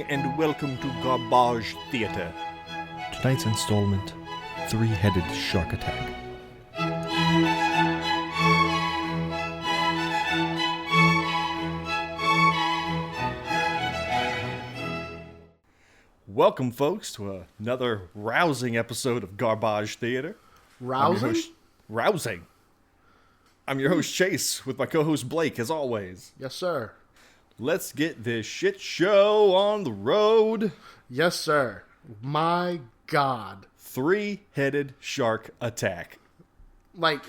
and welcome to Garbage Theater. Tonight's installment, Three-Headed Shark Attack. Welcome, folks, to another rousing episode of Garbage Theater. Rousing? Rousing. I'm your host, Chase, with my co-host, Blake, as always. Yes, sir. Let's get this shit show on the road. Yes, sir. My God. Three-Headed Shark Attack. Like,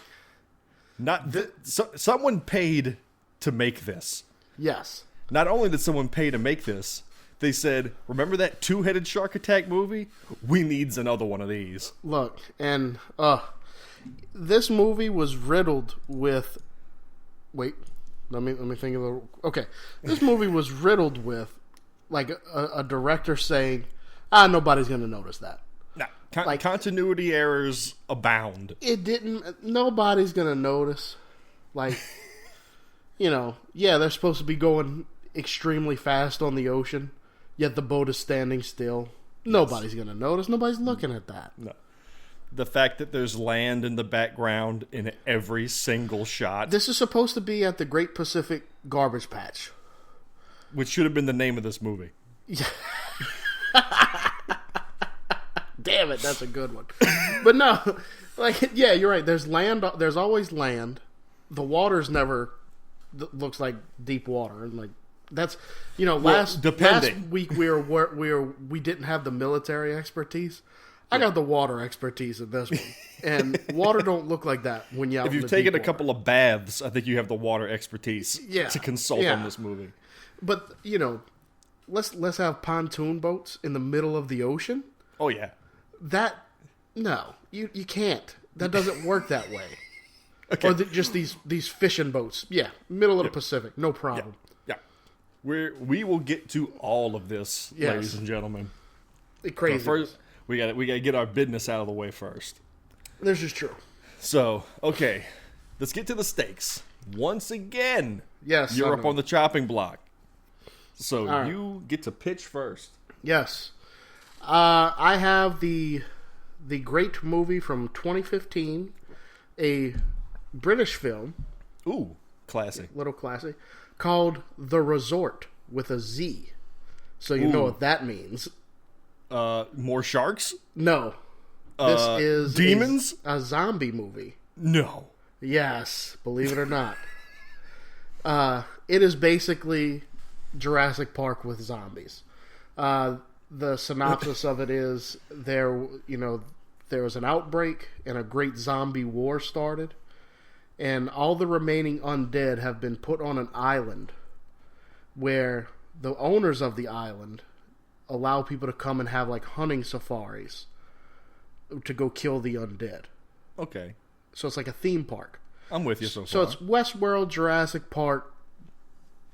someone paid to make this. yes. Not only did someone pay to make this, they said, remember that Two-Headed Shark Attack movie? We needs another one of these. Look, and this movie was riddled with. Wait, let me think of the. Okay, this movie was riddled with, like a director saying, nobody's gonna notice that. Nah, continuity errors abound. It didn't. Nobody's gonna notice. Like, they're supposed to be going extremely fast on the ocean, yet the boat is standing still. Nobody's gonna notice. Nobody's looking at that. No. The fact that there's land in the background in every single shot. This is supposed to be at the Great Pacific Garbage Patch. Which should have been the name of this movie. Damn it, that's a good one. But no, you're right. There's land. There's always land. The water's never looks like deep water, and like that's last week we didn't have the military expertise. I got the water expertise in this one, and water don't look like that when you're out. If you've taken a couple of baths, I think you have the water expertise to consult on this movie. But let's have pontoon boats in the middle of the ocean. Oh yeah, you can't. That doesn't work that way. Okay. Or just these fishing boats. Yeah, middle of the Pacific, no problem. Yeah. We will get to all of this, ladies and gentlemen. Crazy. First, we gotta get our business out of the way first. This is true. So, okay, let's get to the stakes. Once again, yes, you're up on the chopping block. So you get to pitch first. Yes. I have the great movie from 2015, a British film. Ooh, classic. Little classic. Called The Resort with a Z. So you know what that means. More sharks? No. This is demons? A zombie movie. No. Yes, believe it or not. It is basically Jurassic Park with zombies. The synopsis of it is there was an outbreak and a great zombie war started, and all the remaining undead have been put on an island where the owners of the island allow people to come and have like hunting safaris to go kill the undead. Okay. So it's like a theme park. I'm with you so far. So it's Westworld, Jurassic Park,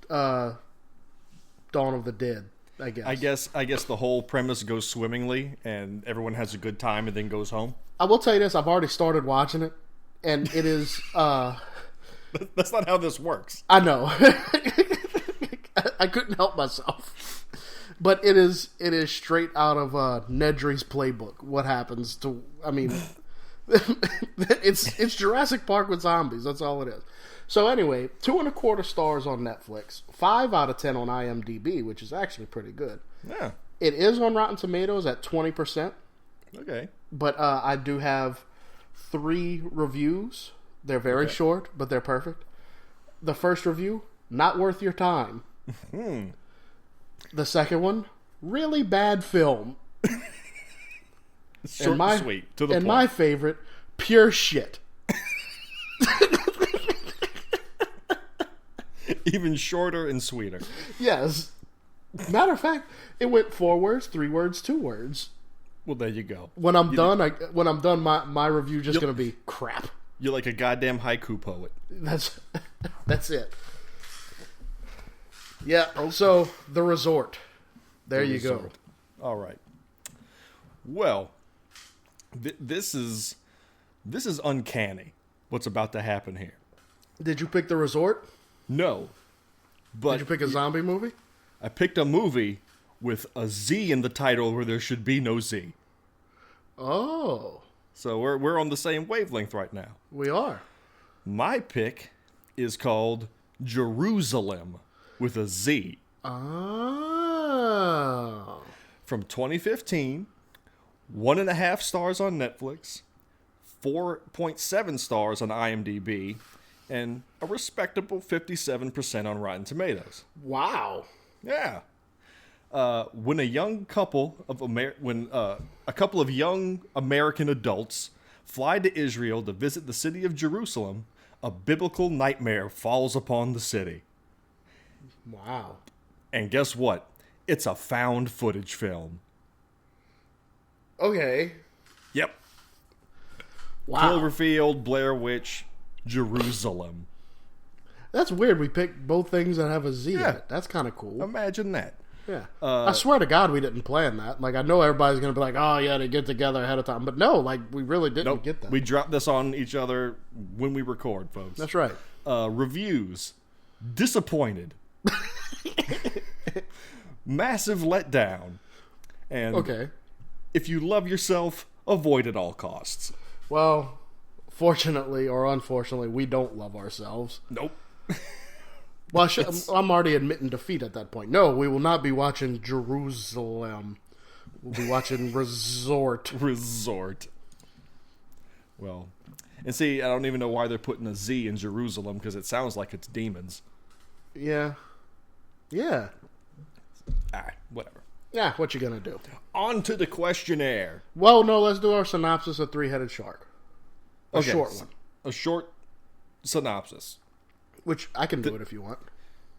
Dawn of the Dead, I guess. I guess the whole premise goes swimmingly and everyone has a good time and then goes home. I will tell you this, I've already started watching it, and it is That's not how this works. I know. I couldn't help myself. But it is straight out of Nedry's playbook. What happens to? I mean, it's Jurassic Park with zombies. That's all it is. So anyway, 2.25 stars on Netflix, 5 out of 10 on IMDb, which is actually pretty good. Yeah, it is on Rotten Tomatoes at 20%. Okay, but I do have 3 reviews. They're very short, but they're perfect. The first review, not worth your time. The second one, really bad film. Short and sweet, to the point. And my favorite, pure shit. Even shorter and sweeter. Yes. Matter of fact, it went 4 words, 3 words, 2 words. Well, there you go. When I'm done, my review just going to be crap. You're like a goddamn haiku poet. That's it. Yeah, so The Resort. There you go. All right. Well, this is uncanny, what's about to happen here. Did you pick The Resort? No. But did you pick a zombie movie? I picked a movie with a Z in the title where there should be no Z. Oh, So we're on the same wavelength right now. we are. My pick is called Jerusalem with a Z. Oh. From 2015, 1.5 stars on Netflix, 4.7 stars on IMDb, and a respectable 57% on Rotten Tomatoes. Wow. Yeah. When a couple of young American adults fly to Israel to visit the city of Jerusalem, a biblical nightmare falls upon the city. Wow. And guess what? It's a found footage film. Okay. Yep. Wow. Cloverfield, Blair Witch, Jerusalem. That's weird. We picked both things that have a Z in Yeah. it. That's kind of cool. Imagine that. Yeah. I swear to God we didn't plan that. Like, I know everybody's going to be like, oh, yeah, they get together ahead of time. But no, like, we really didn't get that. We drop this on each other when we record, folks. That's right. Reviews. Disappointed. Massive letdown. And Okay. if you love yourself, avoid at all costs. Well, fortunately or unfortunately, we don't love ourselves. Nope. Well, I'm already admitting defeat at that point. No, we will not be watching Jerusalem. We'll be watching Resort. Resort. Well, and see, I don't even know why they're putting a Z in Jerusalem because it sounds like it's demons. Yeah. Yeah. Whatever. Yeah, what you gonna do? On to the questionnaire. Well, no, let's do our synopsis of Three-Headed Shark. A Okay, short one. A short synopsis. Which I can do it if you want.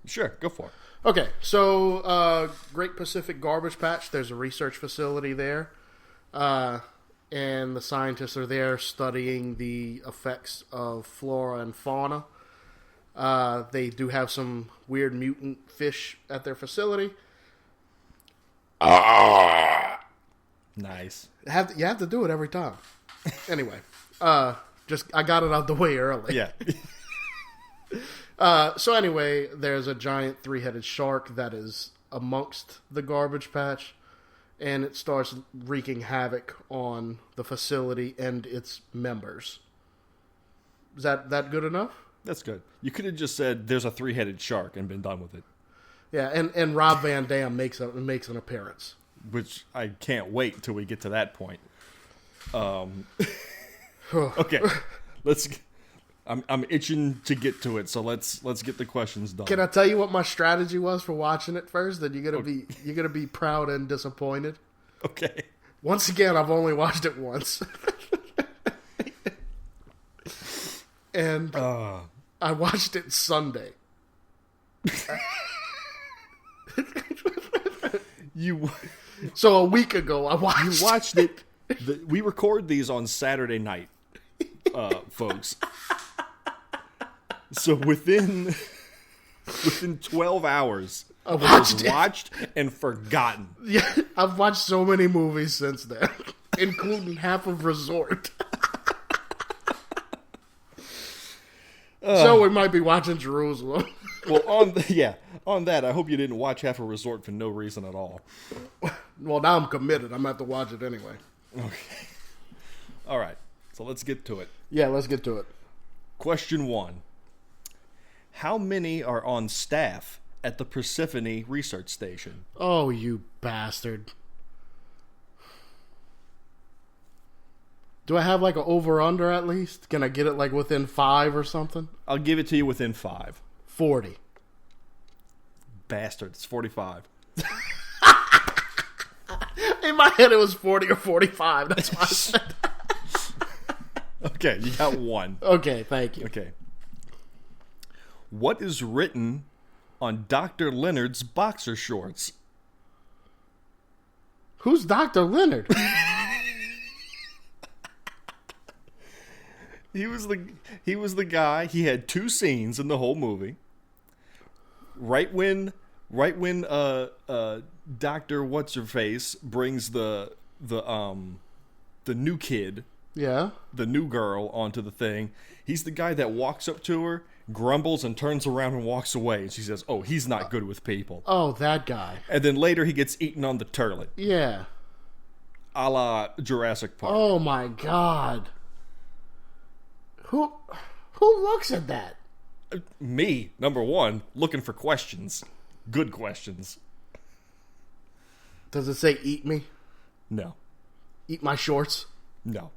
Sure, go for it. Okay, so Great Pacific Garbage Patch, there's a research facility there. And the scientists are there studying the effects of flora and fauna. They do have some weird mutant fish at their facility. Nice. You have to do it every time. Anyway, I got it out the way early. Yeah. So anyway, there's a giant three-headed shark that is amongst the garbage patch, and it starts wreaking havoc on the facility and its members. Is that good enough? That's good. You could have just said there's a three-headed shark and been done with it. Yeah, and Rob Van Dam makes an appearance. Which I can't wait till we get to that point. Okay. I'm itching to get to it, so let's get the questions done. Can I tell you what my strategy was for watching it first? That you're gonna be proud and disappointed. Okay. Once again, I've only watched it once, and I watched it Sunday. So a week ago, I watched it. We record these on Saturday night, folks. So within 12 hours, I it watched was watched and forgotten. Yeah, I've watched so many movies since then, including half of Resort. So we might be watching Jerusalem. Well, on that, I hope you didn't watch half a Resort for no reason at all. Well, now I'm committed. I'm going to have to watch it anyway. Okay. All right. So let's get to it. Yeah, let's get to it. Question 1. How many are on staff at the Persephone Research Station? Oh, you bastard. Do I have like an over-under at least? Can I get it like within 5 or something? I'll give it to you within 5. 40. Bastard, it's 45. In my head, it was 40 or 45. That's why I said. Okay, you got 1. Okay, thank you. Okay. What is written on Dr. Leonard's boxer shorts? Who's Dr. Leonard? He was the guy. He had 2 scenes in the whole movie. Right when Dr. What's her face brings the new kid, Yeah. the new girl onto the thing. He's the guy that walks up to her grumbles and turns around and walks away. And she says, "Oh, he's not good with people." Oh, that guy. And then later he gets eaten on the turlet, Yeah. a la Jurassic Park. Oh my God. Who looks at that? Me, number one, looking for questions. Good questions. Does it say eat me? No. Eat my shorts? No.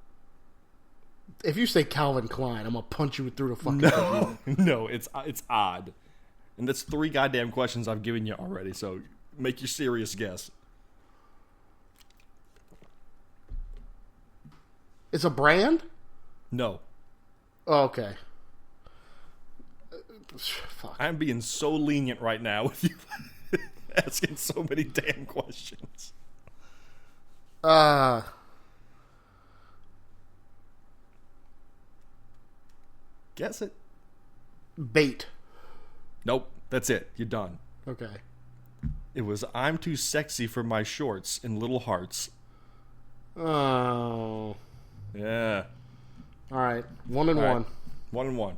If you say Calvin Klein, I'm gonna punch you through the fucking No. No, it's odd. And that's 3 goddamn questions I've given you already, so make your serious guess. It's a brand? No. Oh, okay. Fuck. I'm being so lenient right now with you asking so many damn questions. Guess it. Bait. Nope, that's it. You're done. Okay. It was I'm too sexy for my shorts in Little Hearts. Oh. Yeah. All right. 1 and All right. 1. 1 and 1.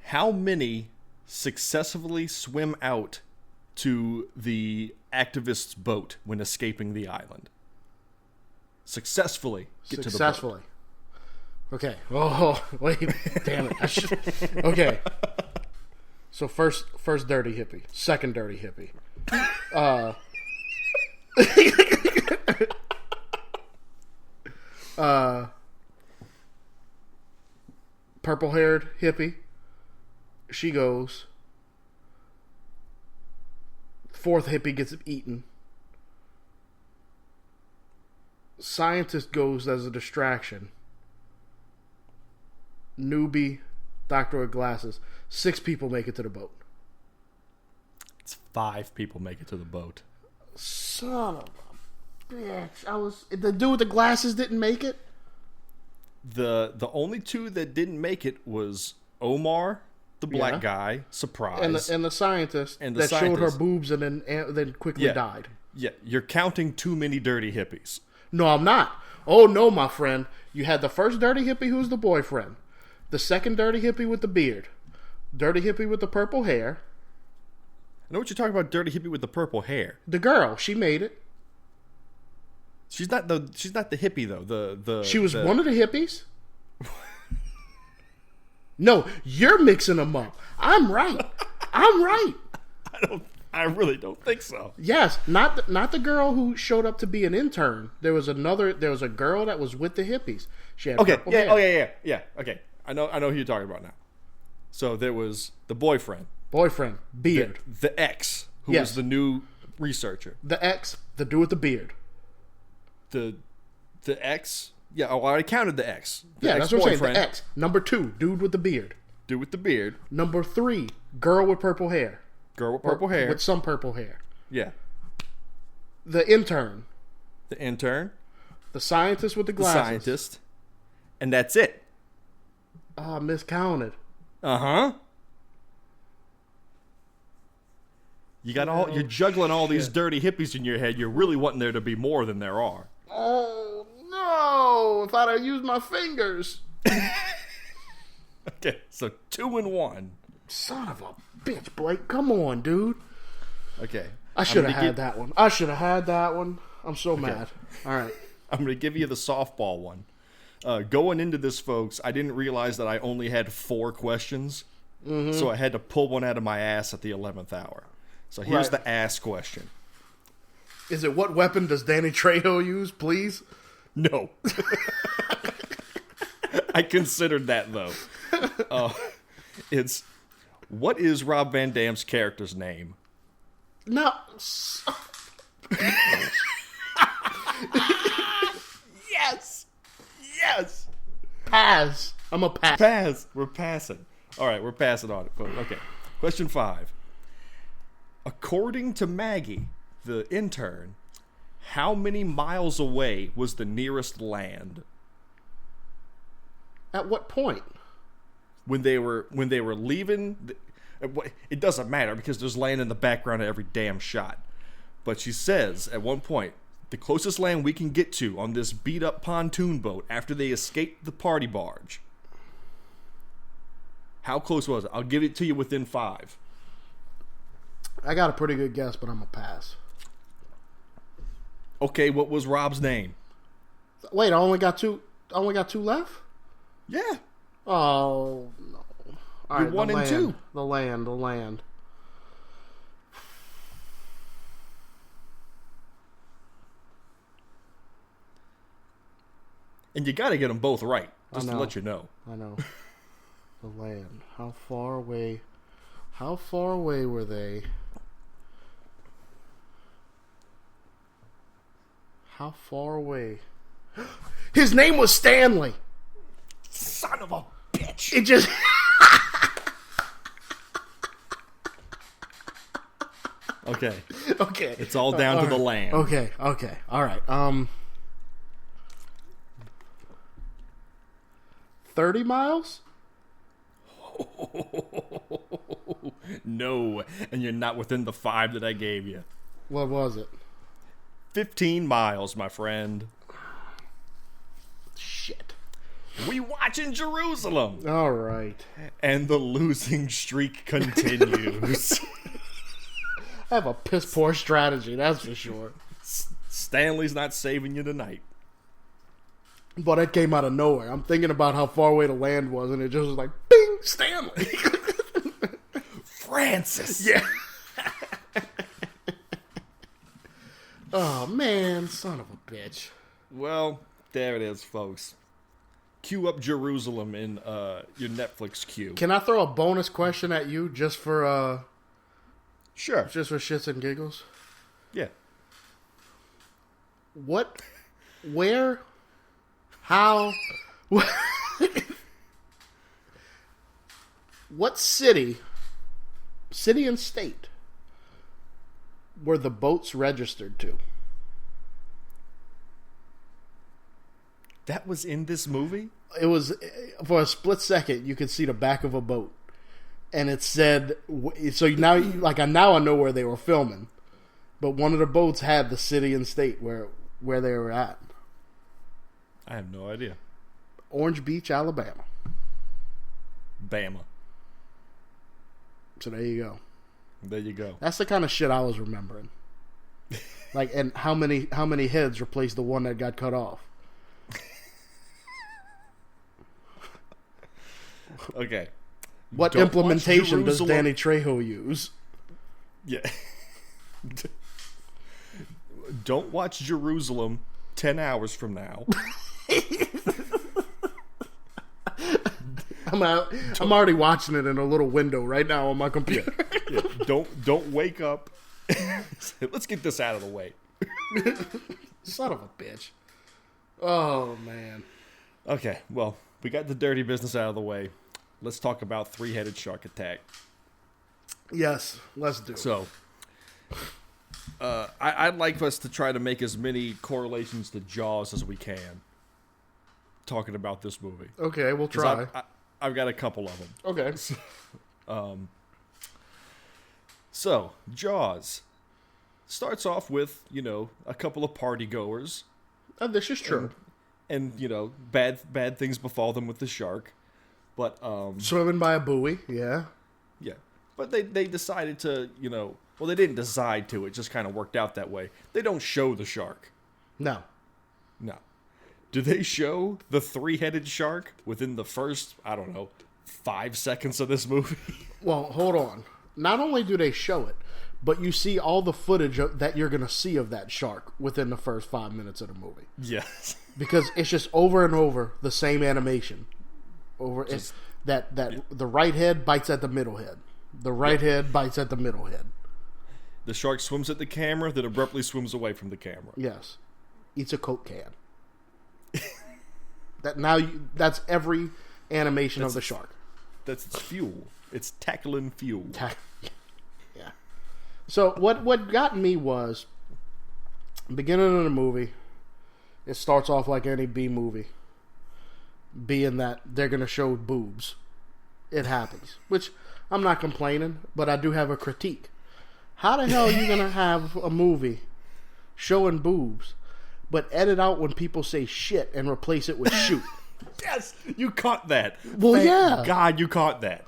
How many successfully swim out to the activist's boat when escaping the island? Successfully get to the boat. Okay. Oh, wait. Damn it. I should. Okay. So first dirty hippie. Second dirty hippie. Purple-haired hippie. She goes. Fourth hippie gets eaten. Scientist goes as a distraction. Newbie, doctor with glasses. 6 people make it to the boat. It's 5 people make it to the boat. Son of a bitch. The dude with the glasses didn't make it? The only 2 that didn't make it was Omar, the black guy, surprise. And the scientist And the that showed her scientist. boobs and then quickly died. Yeah, you're counting too many dirty hippies. No, I'm not. Oh, no, my friend. You had the first dirty hippie who's the boyfriend. The second dirty hippie with the beard. Dirty hippie with the purple hair. I know what you're talking about, dirty hippie with the purple hair. The girl, she made it. She's not the hippie though. She was one of the hippies? No, you're mixing them up. I'm right. I really don't think so. Yes, not the girl who showed up to be an intern. There was a girl that was with the hippies. She had purple hair. Oh yeah. Okay, I know who you're talking about now. So there was the boyfriend, beard, the ex, who Yes. was the new researcher. the ex, the dude with the beard. The ex, yeah. Oh, I counted the ex. The Yeah, that's what I'm saying. ex-boyfriend, The ex. Number 2, dude with the beard. dude with the beard, Number 3, girl with purple hair. girl with purple hair. With some purple hair. Yeah, The intern. the intern, The scientist with the the glasses. scientist, and that's it. Ah, miscounted. You got all. You're juggling all these dirty hippies in your head. You're really wanting there to be more than there are. Oh, no. If I'd have used my fingers. Okay, so 2 and 1. Son of a bitch, Blake. Come on, dude. Okay, I should have had that one. I'm so mad. All right. I'm going to give you the softball one. Going into this, folks, I didn't realize that I only had 4 questions, so I had to pull one out of my ass at the 11th hour. So here's Right. the ass question. Is it what weapon does Danny Trejo use, please? No. I considered that, though. It's, what is Rob Van Dam's character's name? No. Yes! Yes! Pass. I'm a pass. Pass. We're passing. All right, we're passing on it, folks. Okay. Question 5. According to Maggie, the intern, how many miles away was the nearest land? At what point? When they were leaving, it doesn't matter because there's land in the background of every damn shot. But she says at one point, the closest land we can get to on this beat up pontoon boat after they escaped the party barge How close was it? I'll give it to you within 5. I got a pretty good guess, but I'm gonna pass. Okay, what was Rob's name? Wait, I only got two. I only got 2 left. Yeah. Oh no! All You're right, 1 and 2. The land. And you got to get them both right, just I to know. let you know. I know. The land. How far away? How far away were they? How far away? His name was Stanley. Son of a bitch. It just. Okay. Okay. It's all down to the land. Okay. All right. 30 miles? No, and you're not within the 5 that I gave you. What was it? 15 miles, my friend. Shit. We watching Jerusalem. All right. And the losing streak continues. I have a piss poor strategy, that's for sure. Stanley's not saving you tonight. But it came out of nowhere. I'm thinking about how far away the land was, and it just was like, bing, Stanley. Francis. Yeah. Oh, man, son of a bitch. Well, there it is, folks. Cue up Jerusalem in your Netflix queue. Can I throw a bonus question at you just for Sure. shits and giggles? Yeah. What, where, how, what city and state were the boats registered to? That was in this movie? It was, for a split second, you could see the back of a boat. And it said, so now I know where they were filming. But one of the boats had the city and state where they were at. I have no idea. Orange Beach, Alabama. Bama. So there you go. There you go. That's the kind of shit I was remembering. Like, and how many heads replaced the one that got cut off? Okay. What Don't implementation watch does Jerusalem. Danny Trejo use? Yeah. Don't watch Jerusalem 10 hours from now. I'm already watching it in a little window right now on my computer. Yeah. Don't wake up. Let's get this out of the way. Son of a bitch. Oh, man. Okay, well, we got the dirty business out of the way. Let's talk about three-headed shark attack. Yes, let's do it. So, I'd like us to try to make as many correlations to Jaws as we can. Talking about this movie. Okay, we'll 'Cause try. I've got a couple of them. Okay. So, Jaws starts off with, a couple of party goers. This is true. And bad things befall them with the shark. But, Swimming by a buoy, yeah. yeah. But they decided to, well, they didn't decide to. It just kind of worked out that way. They don't show the shark. No. No. Do they show the three-headed shark within the first, 5 seconds of this movie? Well, hold on. Not only do they show it, but you see all the footage that you're going to see of that shark within the first 5 minutes of the movie. Yes. Because it's just over and over the same animation. It's that the right head bites at the middle head. The right head bites at the middle head. The shark swims at the camera, then abruptly swims away from the camera. Yes. Eats a Coke can. That's every animation of the shark. That's its fuel. It's tackling fuel. Yeah. So what got me was beginning of the movie. It starts off like any B movie, being that they're gonna show boobs. It happens, which I'm not complaining, but I do have a critique. How the hell are you gonna have a movie showing boobs, but edit out when people say shit and replace it with shoot? Yes, you caught that. Well, Thank yeah. God, you caught that.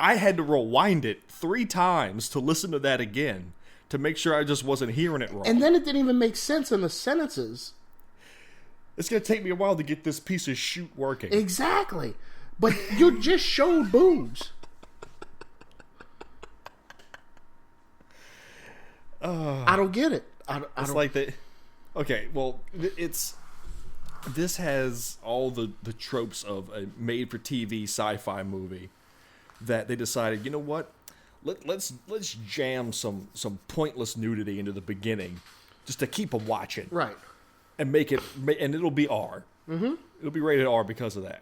I had to rewind it 3 times to listen to that again to make sure I just wasn't hearing it wrong. And then it didn't even make sense in the sentences. It's going to take me a while to get this piece of shoot working. Exactly. But you just showed boobs. I don't get it. It's like that. Okay, well, this has all the tropes of a made-for-TV sci-fi movie that they decided, you know what? Let's jam some pointless nudity into the beginning just to keep them watching. Right. And and it'll be R. Mm-hmm. It'll be rated R because of that.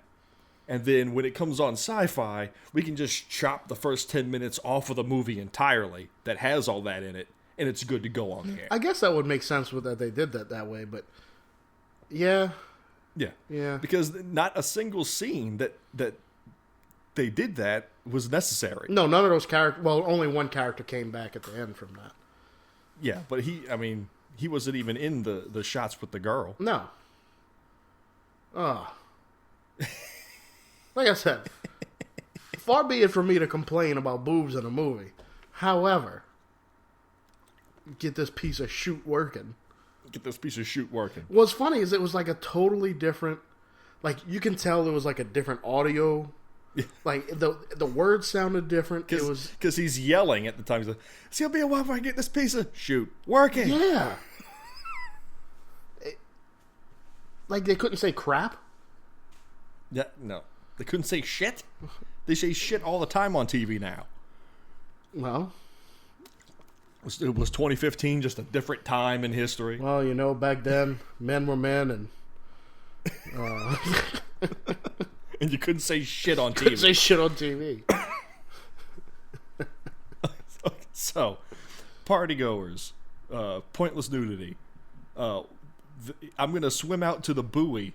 And then when it comes on sci-fi, we can just chop the first 10 minutes off of the movie entirely that has all that in it, and it's good to go on there. I guess that would make sense with that they did that way, but yeah. Yeah. Because not a single scene that they did that was necessary. No, none of those characters. Well, only one character came back at the end from that. Yeah, but he wasn't even in the shots with the girl. No. Like I said, far be it from me to complain about boobs in a movie. However, get this piece of shoot working. What's funny is it was like a totally different, like you can tell there was like a different audio. Like the words sounded different. It was because he's yelling at the time. He's like, "It's gonna be a while before I get this piece of shoot working." Yeah. Like they couldn't say crap. Yeah, no, they couldn't say shit. They say shit all the time on TV now. Well, it was 2015, just a different time in history. Well, you know, back then men were men, and and you couldn't say shit on TV. Couldn't say shit on TV. So, partygoers, pointless nudity. I'm gonna swim out to the buoy,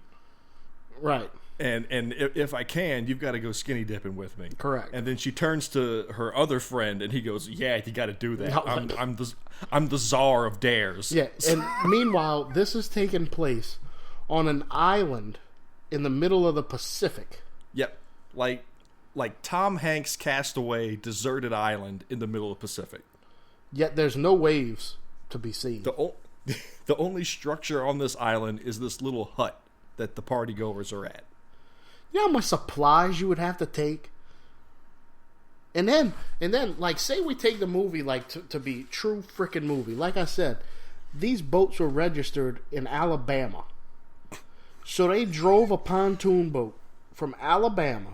right? And if I can, you've got to go skinny dipping with me. Correct. And then she turns to her other friend, and he goes, "Yeah, you got to do that. I'm the czar of dares." Yeah. And meanwhile, this is taking place on an island in the middle of the Pacific. Yep. Like Tom Hanks' Castaway deserted island in the middle of the Pacific. Yet there's no waves to be seen. The only structure on this island is this little hut that the partygoers are at. You know how much supplies you would have to take? And then, like, say we take the movie, like, to be true freaking movie. Like I said, these boats were registered in Alabama. So they drove a pontoon boat from Alabama.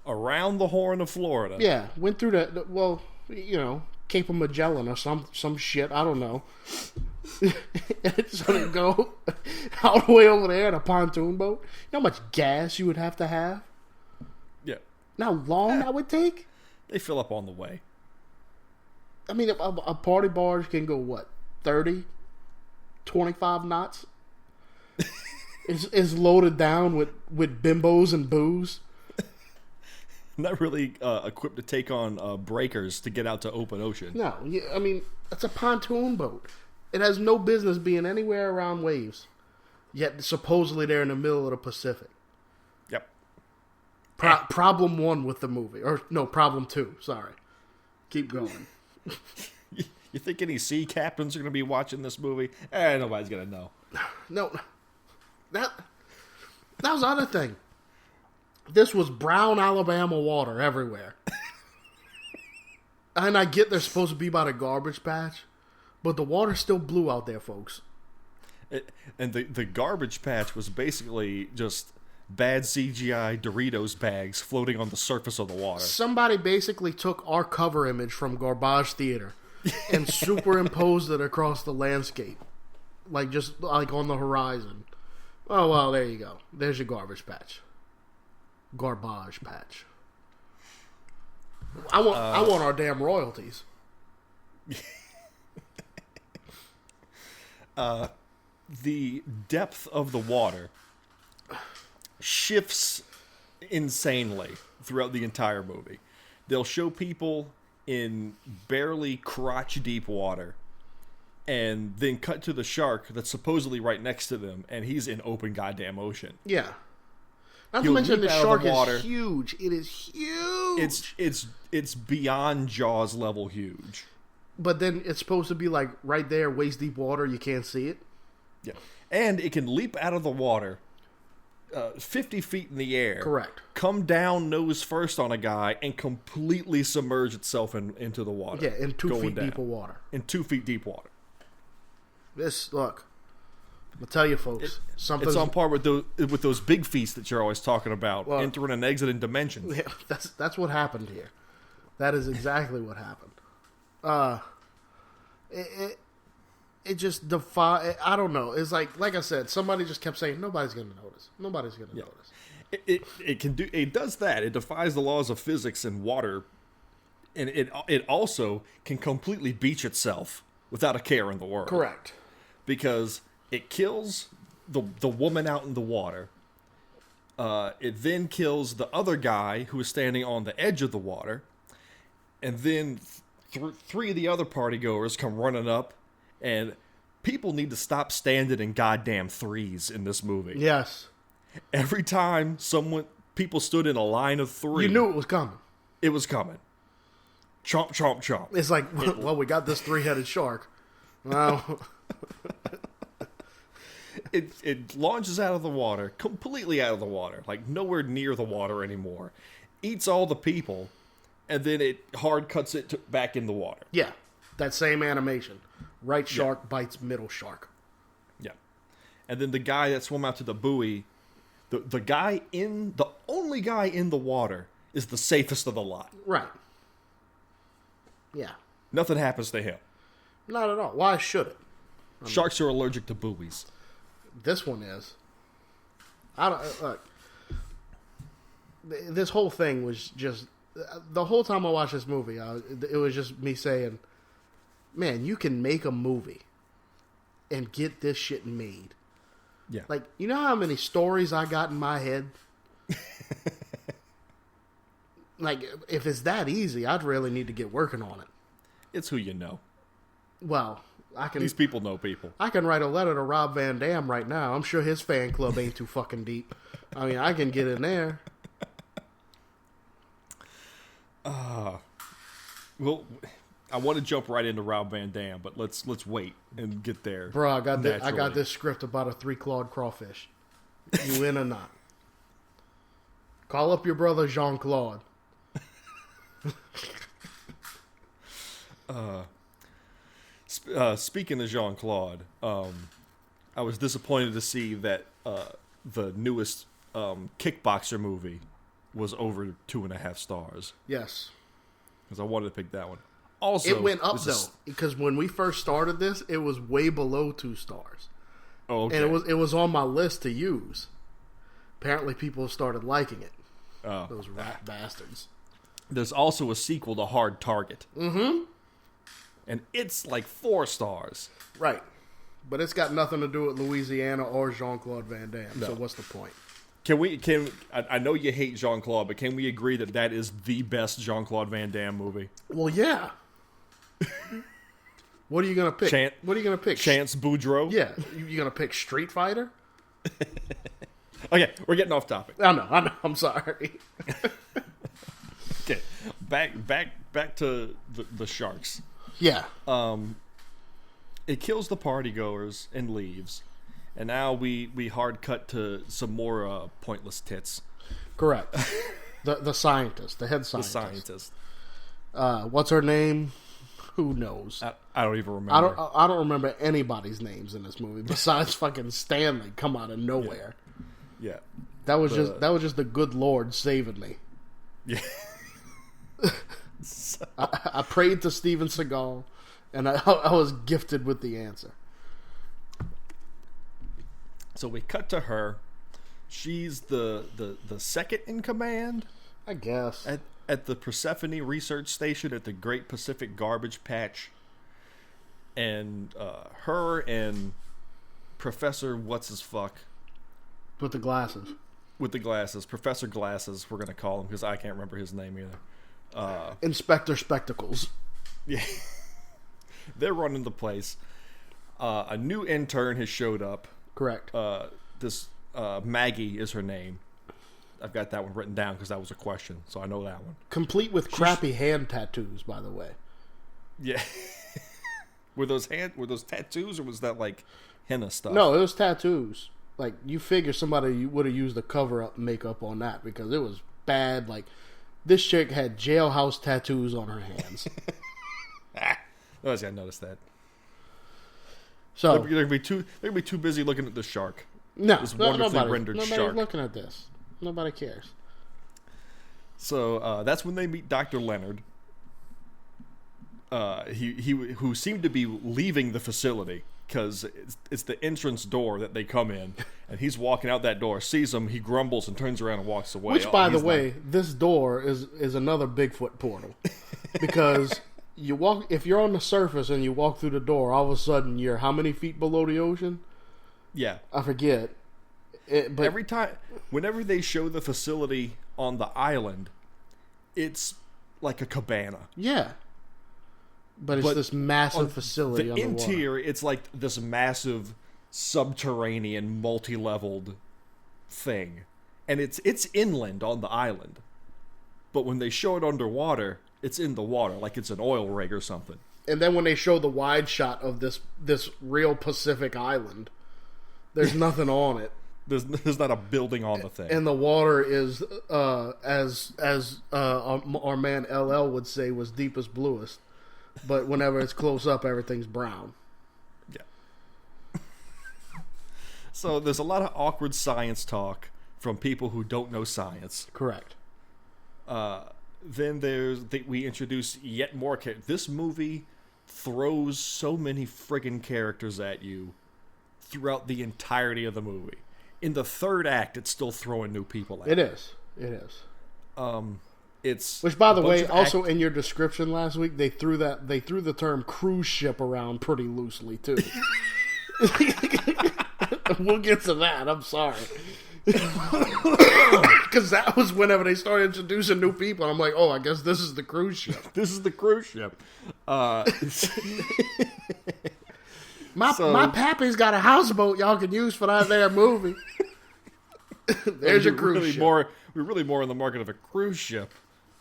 Around the Horn of Florida. Yeah, went through well, you know, Cape of Magellan or some shit, I don't know. So they go all the way over there in a pontoon boat. You know how much gas you would have to have? Yeah. You know how long that would take? They fill up on the way. I mean, a party barge can go, what, 30, 25 knots? It's loaded down with bimbos and booze. Not really equipped to take on breakers to get out to open ocean. No, I mean, it's a pontoon boat. It has no business being anywhere around waves. Yet, supposedly, they're in the middle of the Pacific. Yep. Problem 1 with the movie. Or, no, problem 2. Sorry. Keep going. You think any sea captains are going to be watching this movie? Nobody's going to know. No. That was the other thing. This was brown Alabama water everywhere. And I get they're supposed to be by the garbage patch, but the water's still blue out there, folks. And the garbage patch was basically just bad CGI Doritos bags floating on the surface of the water. Somebody basically took our cover image from Garbage Theater and superimposed it across the landscape. Just on the horizon. Oh, well, there you go. There's your garbage patch. Garbage patch. I want our damn royalties. The depth of the water shifts insanely throughout the entire movie. They'll show people in barely crotch deep water and then cut to the shark that's supposedly right next to them, and he's in open goddamn ocean. Yeah. Not to He'll mention leap the out of shark the water. is huge. It is huge. It's beyond Jaws level huge. But then it's supposed to be like right there, waist deep water. You can't see it. Yeah, and it can leap out of the water 50 feet in the air. Correct. Come down nose first on a guy and completely submerge itself into the water. Yeah, in 2 feet down. deep of water. In 2 feet deep water. Look, I'll tell you folks, It's on par with those big feasts that you're always talking about, Well, entering and exiting dimensions. Yeah, that's what happened here. That is exactly what happened. It just I don't know. It's like I said, somebody just kept saying nobody's going to notice. Nobody's going to notice. It does that. It defies the laws of physics and water, and it also can completely beach itself without a care in the world. Correct. Because it kills the woman out in the water. It then kills the other guy who is standing on the edge of the water, and then three of the other party goers come running up, and people need to stop standing in goddamn threes in this movie. Yes. Every time people stood in a line of three, You knew it was coming. it was coming. Chomp, chomp, chomp. It's like, well, we got this 3-headed shark. Well, It launches out of the water, completely out of the water, like nowhere near the water anymore. Eats all the people, and then it hard cuts it back in the water. yeah, that same animation. Right shark bites middle shark. Yeah. And then the guy that swam out to the buoy, the only guy in the water is the safest of the lot. Right. Yeah. Nothing happens to him. Not at all. Why should it? Sharks are allergic to buoys. This one is. I don't look. This whole thing was just the whole time I watched this movie. It was just me saying, "Man, you can make a movie and get this shit made." Yeah. Like, you know how many stories I got in my head? Like, if it's that easy, I'd really need to get working on it. It's who you know. Well, I can. These people know people. I can write a letter to Rob Van Dam right now. I'm sure his fan club ain't too fucking deep. I mean, I can get in there. Well, I want to jump right into Rob Van Dam, but let's wait and get there. Bro, I got naturally. this script about a 3-clawed crawfish. You in or not? Call up your brother Jean-Claude. Speaking of Jean-Claude, I was disappointed to see that the newest kickboxer movie was over 2.5 stars, Yes. because I wanted to pick that one. Also, It went up, this though, is- because when we first started this, it was way below 2 stars. Oh, okay. And it was on my list to use. Apparently people started liking it. Oh. Those rat bastards. There's also a sequel to Hard Target. Mm-hmm. And it's like 4 stars. Right. But it's got nothing to do with Louisiana or Jean-Claude Van Damme. No. So what's the point? I know you hate Jean-Claude, but can we agree that that is the best Jean-Claude Van Damme movie? Well, yeah. What are you going to pick? What are you going to pick? Chance Boudreaux? Yeah. You going to pick Street Fighter? Okay, we're getting off topic. I know. I'm sorry. Okay, back to the sharks. Yeah. It kills the partygoers and leaves, and now we hard cut to some more pointless tits. Correct. The scientist, the head The scientist. scientist. What's her name? Who knows? I don't even remember. I don't remember anybody's names in this movie besides fucking Stanley come out of nowhere. Yeah. That was just the good Lord saving me. Yeah. I prayed to Steven Seagal, and I was gifted with the answer. So we cut to her. She's the second in command I guess. at the Persephone Research Station at the Great Pacific Garbage Patch. And her and Professor What's-His-Fuck With the glasses. with the glasses, Professor Glasses, we're going to call him because I can't remember his name either. Inspector Spectacles. Yeah. They're running the place. A new intern has showed up. Correct. This Maggie is her name. got that one written down because that was a question, so I know that one. Complete with crappy hand tattoos, by the way. Yeah. Were those tattoos, or was that like henna stuff? No, it was tattoos. Like, you figure somebody would have used the cover-up makeup on that because it was bad. Like, this chick had jailhouse tattoos on her hands. Nobody's got to notice that. So they're gonna be too busy looking at the shark. No, This wonderfully rendered nobody's shark. looking at this. Nobody cares. So that's when they meet Dr. Leonard. Who seemed to be leaving the facility because it's the entrance door that they come in, and he's walking out that door, sees them, he grumbles and turns around and walks away. Which, by the way, this door is another Bigfoot portal because if you're on the surface and you walk through the door, all of a sudden you're how many feet below the ocean? Yeah, I forget. But every time, whenever they show the facility on the island, it's like a cabana. Yeah. But it's this massive facility the on the water. interior, it's like this massive subterranean, multi-leveled thing. And it's inland on the island. But when they show it underwater, it's in the water, like it's an oil rig or something. And then when they show the wide shot of this real Pacific island, there's nothing on it. There's not a building on the thing. And the water is, as our man LL would say, was deepest bluest. But whenever it's close up, everything's brown. Yeah. So there's a lot of awkward science talk from people who don't know science. Correct. Then we introduce yet more characters. This movie throws so many friggin' characters at you throughout the entirety of the movie. In the third act, it's still throwing new people at you. It is. It's which, by the way, also in your description last week, they threw the term cruise ship around pretty loosely too. We'll get to that. I'm sorry, because that was whenever they started introducing new people. I'm like, oh, I guess this is the cruise ship. This is the cruise ship. My pappy's got a houseboat y'all can use for that there movie. There's your cruise ship. We're really more in the market of a cruise ship.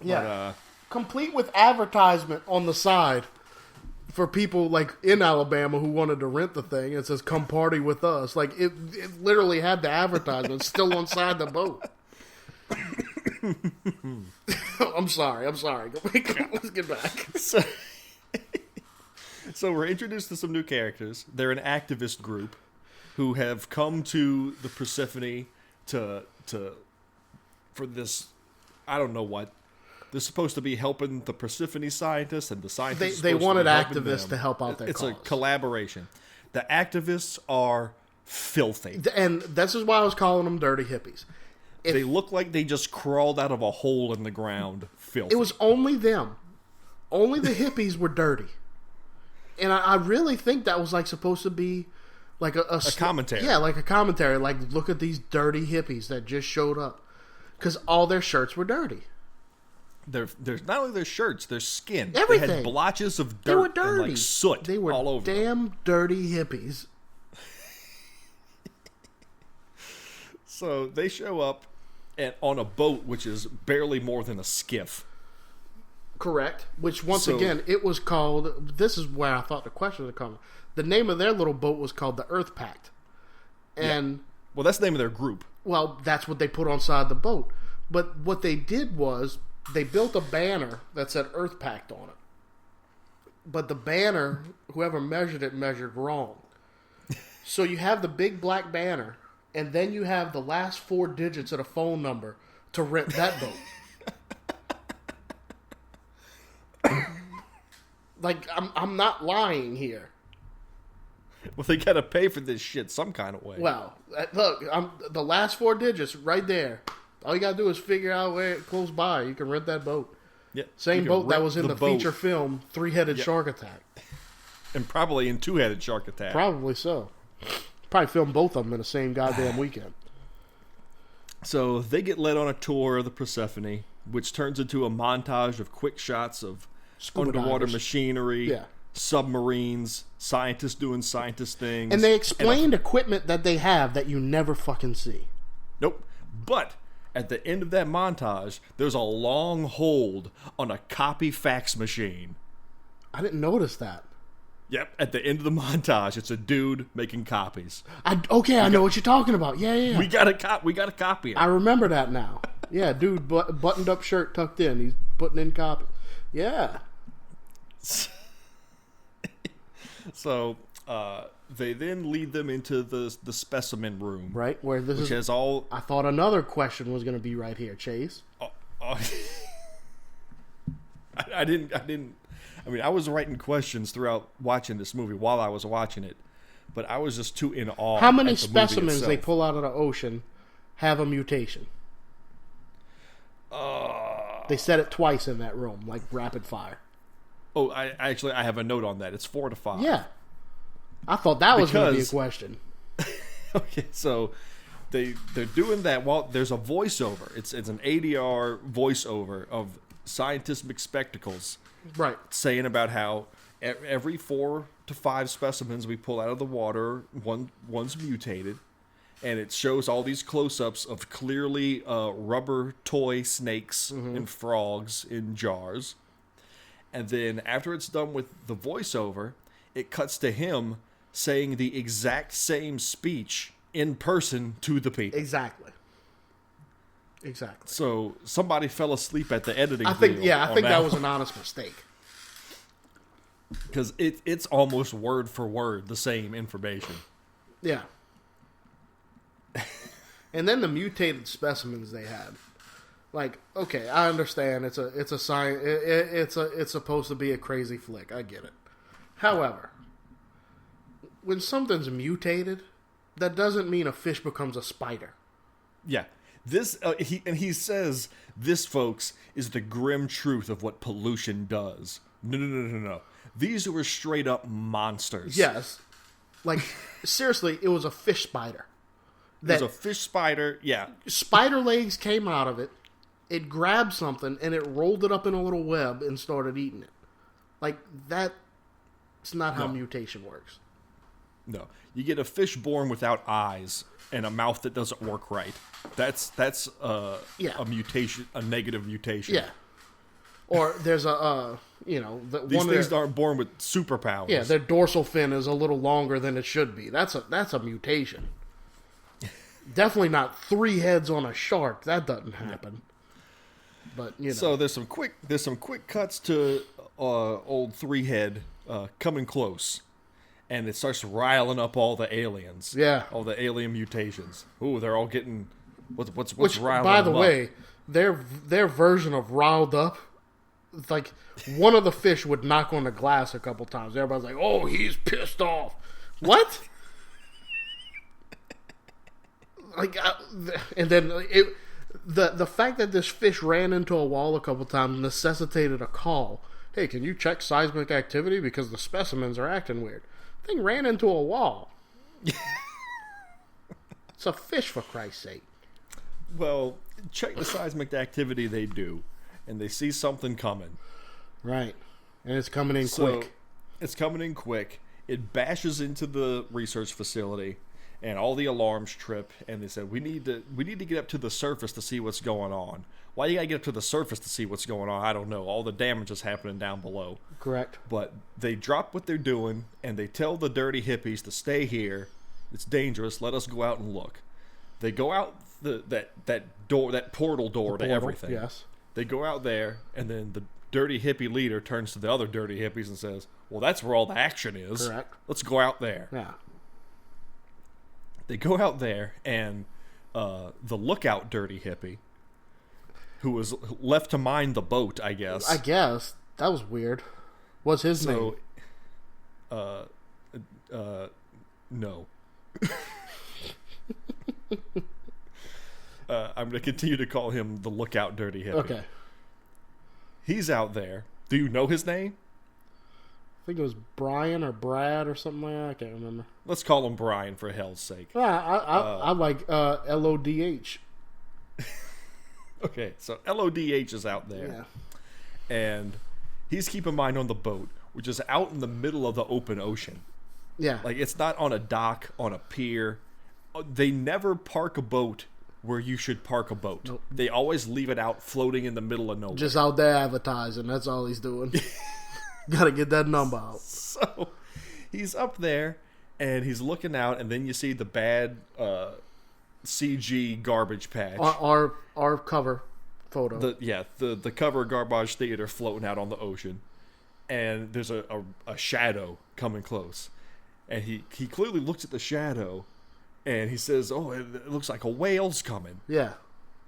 Yeah, complete with advertisement on the side for people like in Alabama who wanted to rent the thing. It says, "Come party with us." Like it literally had the advertisement still inside the boat. I'm sorry. Let's get back. So we're introduced to some new characters. They're an activist group who have come to the Persephone for this. I don't know what. They're supposed to be helping the Persephone scientists, and the scientists. They wanted activists to help out their It's cause. a collaboration. The activists are filthy, and this is why I was calling them dirty hippies. They look like they just crawled out of a hole in the ground. Filthy. It was only them. Only the hippies were dirty, and I really think that was like supposed to be like a commentary. Yeah, like a commentary. Like, look at these dirty hippies that just showed up because all their shirts were dirty. There's not only their shirts, their skin. Everything. They had blotches of dirt They were dirty. and like soot They were all over damn them. dirty hippies. So they show up on a boat which is barely more than a skiff. Correct. Which, once again, it was called... This is where I thought the question would come. The name of their little boat was called the Earth Pact. And... Yeah. Well, that's the name of their group. Well, that's what they put on side the boat. But what they did was... They built a banner that said Earth Pact on it. But the banner, whoever measured it, measured wrong. So you have the big black banner, and then you have the last 4 digits of the phone number to rent that boat. Like, I'm not lying here. Well, they gotta pay for this shit some kind of way. Well, look, the last 4 digits right there. All you gotta do is figure out where it's close by. You can rent that boat. Yeah, Same boat that was in the feature film Three-Headed Shark Attack. And probably in Two-Headed Shark Attack. Probably so. Probably filmed both of them in the same goddamn weekend. So they get led on a tour of the Persephone, which turns into a montage of quick shots of Scuba underwater divers. machinery, submarines, scientists doing scientist things. And they explained equipment that they have that you never fucking see. Nope. But at the end of that montage, there's a long hold on a copy fax machine. I didn't notice that. Yep, at the end of the montage, it's a dude making copies. I know what you're talking about. Yeah. We got a copy. I remember that now. Yeah, dude, buttoned up shirt tucked in. He's putting in copy. Yeah. So they then lead them into the specimen room, Right where this which is. has all. I thought another question was going to be right here, Chase. I didn't. I mean, I was writing questions throughout watching this movie while I was watching it, but I was just too in awe. How many at the movie specimens they itself. pull out of the ocean have a mutation? They said it twice in that room, like rapid fire. Oh, I have a note on that. It's 4 to 5. Yeah. I thought that was going to be a Because- question. Okay, so they're doing that while there's a voiceover. It's an ADR voiceover of scientific spectacles Right. saying about how every 4 to 5 specimens we pull out of the water, one's mutated, and it shows all these close-ups of clearly rubber toy snakes and frogs in jars. And then after it's done with the voiceover, it cuts to him saying the exact same speech in person to the people. Exactly. So somebody fell asleep at the editing. I think wheel yeah, I on think that was an honest mistake. because it's almost word for word the same information. Yeah. And then the mutated specimens they had. Like, okay, I understand it's a science it's supposed to be a crazy flick. I get it. However, when something's mutated, that doesn't mean a fish becomes a spider. Yeah, this he says this, folks, is the grim truth of what pollution does. No. These were straight up monsters. Yes. Like, seriously, it was a fish spider. There's a fish spider. Yeah, Spider legs came out of it. It grabbed something and it rolled it up in a little web and started eating it. Like, that's not how mutation works. no. You get a fish born without eyes and a mouth that doesn't work right. That's a mutation, a negative mutation. Yeah. Or there's These one things of their, aren't born with superpowers. yeah, their dorsal fin is a little longer than it should be. That's a mutation. Definitely not 3 heads on a shark. That doesn't happen. But So there's some quick cuts to old 3-head coming close, and it starts riling up all the aliens. Yeah. all the alien mutations. Ooh, they're all getting what's which, riling by the them up? way, their version of riled up, it's like one of the fish would knock on the glass a couple times. Everybody's like, "Oh, he's pissed off." What? Like, and then the fact that this fish ran into a wall a couple times necessitated a call. Hey, can you check seismic activity because the specimens are acting weird? Thing ran into a wall. It's a fish, for Christ's sake. Well, check the seismic activity they do, and they see something coming. Right, and it's coming in So quick. it's coming in quick. It bashes into the research facility, and all the alarms trip. And they said, "We need to get up to the surface to see what's going on." Why you gotta get up to the surface to see what's going on? I don't know. All the damage is happening down below. Correct. But they drop what they're doing, and they tell the dirty hippies to stay here. It's dangerous. Let us go out and look. They go out that portal door to Portal, everything. Yes. They go out there, and then the dirty hippie leader turns to the other dirty hippies and says, "Well, that's where all the action is. Correct. Let's go out there." Yeah. They go out there, and the lookout dirty hippie, who was left to mind the boat, I guess. I guess that was weird. What's his name? No. I'm going to continue to call him the lookout dirty hippie. Okay. He's out there. Do you know his name? I think it was Brian or Brad or something like that. I can't remember. Let's call him Brian for hell's sake. I like LODH. Okay, so LODH is out there. Yeah. And he's keeping mind on the boat, which is out in the middle of the open ocean. Yeah. Like, it's not on a dock, on a pier. They never park a boat where you should park a boat. Nope. They always leave it out floating in the middle of nowhere. Just out there advertising. That's all he's doing. Gotta get that number out. So he's up there and he's looking out, and then you see the bad CG garbage patch. Our cover photo. The cover garbage theater floating out on the ocean, and there's a shadow coming close, and he clearly looks at the shadow, and he says, "Oh, it looks like a whale's coming." Yeah.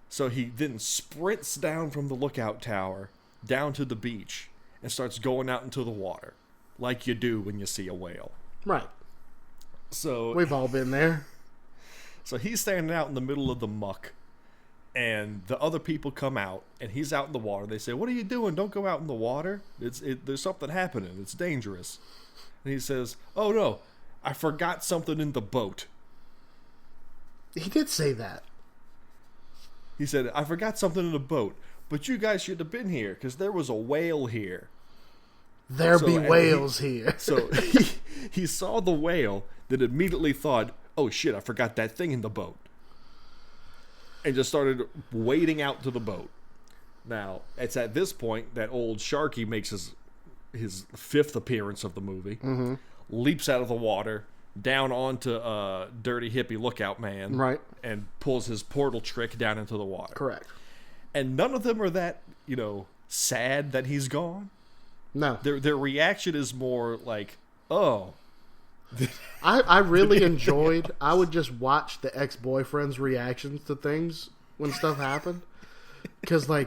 So he then sprints down from the lookout tower down to the beach and starts going out into the water, like you do when you see a whale. Right. So We've all been there. So he's standing out in the middle of the muck, and the other people come out, and he's out in the water. They say, "What are you doing? Don't go out in the water. There's something happening. It's dangerous." And he says, "Oh no, I forgot something in the boat." He did say that. He said, "I forgot something in the boat, but you guys should have been here because there was a whale here." There be and whales here. So he saw the whale, then immediately thought, "Oh shit, I forgot that thing in the boat." And just started wading out to the boat. Now, it's at this point that old Sharky makes his fifth appearance of the movie. Mm-hmm. Leaps out of the water, down onto Dirty Hippie Lookout Man. Right. And pulls his portal trick down into the water. Correct. And none of them are that, sad that he's gone. No. Their reaction is more like, "Oh." I really enjoyed. I would just watch the ex-boyfriend's reactions to things when stuff happened, because I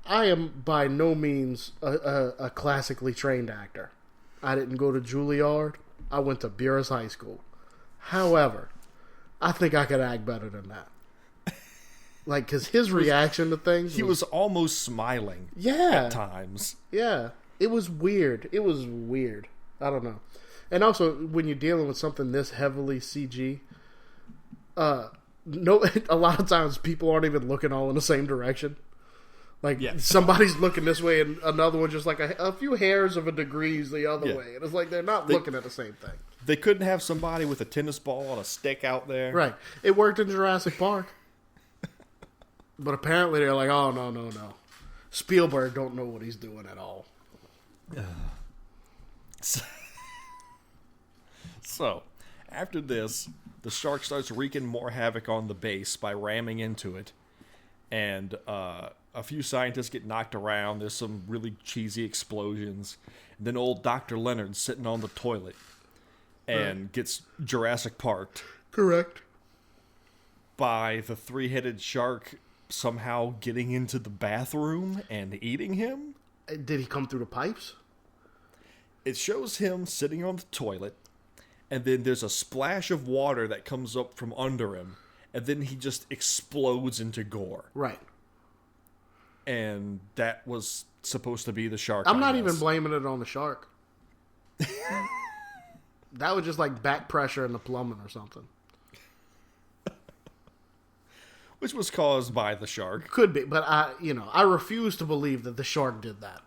am by no means a classically trained actor. I didn't go to Juilliard. I went to Buras High School. However, I think I could act better than that. Because his reaction to things, he was almost smiling. Yeah, at times. Yeah, it was weird. I don't know. And also, when you're dealing with something this heavily CG, a lot of times people aren't even looking all in the same direction. Somebody's looking this way and another one just a few hairs of a degrees the other way. And it's like they're not looking at the same thing. They couldn't have somebody with a tennis ball on a stick out there. Right. It worked in Jurassic Park. But apparently they're like, "Oh, no. Spielberg don't know what he's doing at all." So, after this, the shark starts wreaking more havoc on the base by ramming into it. And a few scientists get knocked around. There's some really cheesy explosions. And then old Dr. Leonard's sitting on the toilet and gets Jurassic Parked. Correct. By the three-headed shark somehow getting into the bathroom and eating him. Did he come through the pipes? It shows him sitting on the toilet, and then there's a splash of water that comes up from under him, and then he just explodes into gore. Right. And that was supposed to be the shark. I'm not even blaming it on the shark. That was just back pressure in the plumbing or something. Which was caused by the shark. Could be, but I refuse to believe that the shark did that.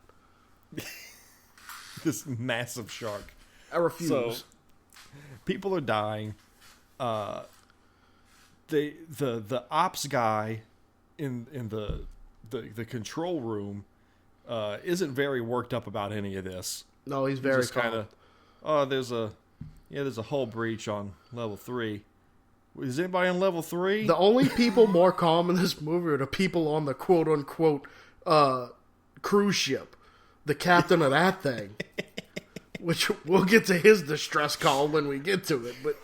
This massive shark. I refuse. So, people are dying. The ops guy in the control room isn't very worked up about any of this. No, he's very kind of. There's a hull breach on level 3. Is anybody on level 3? The only people more calm in this movie are the people on the quote-unquote cruise ship. The captain of that thing. Which we'll get to his distress call when we get to it. But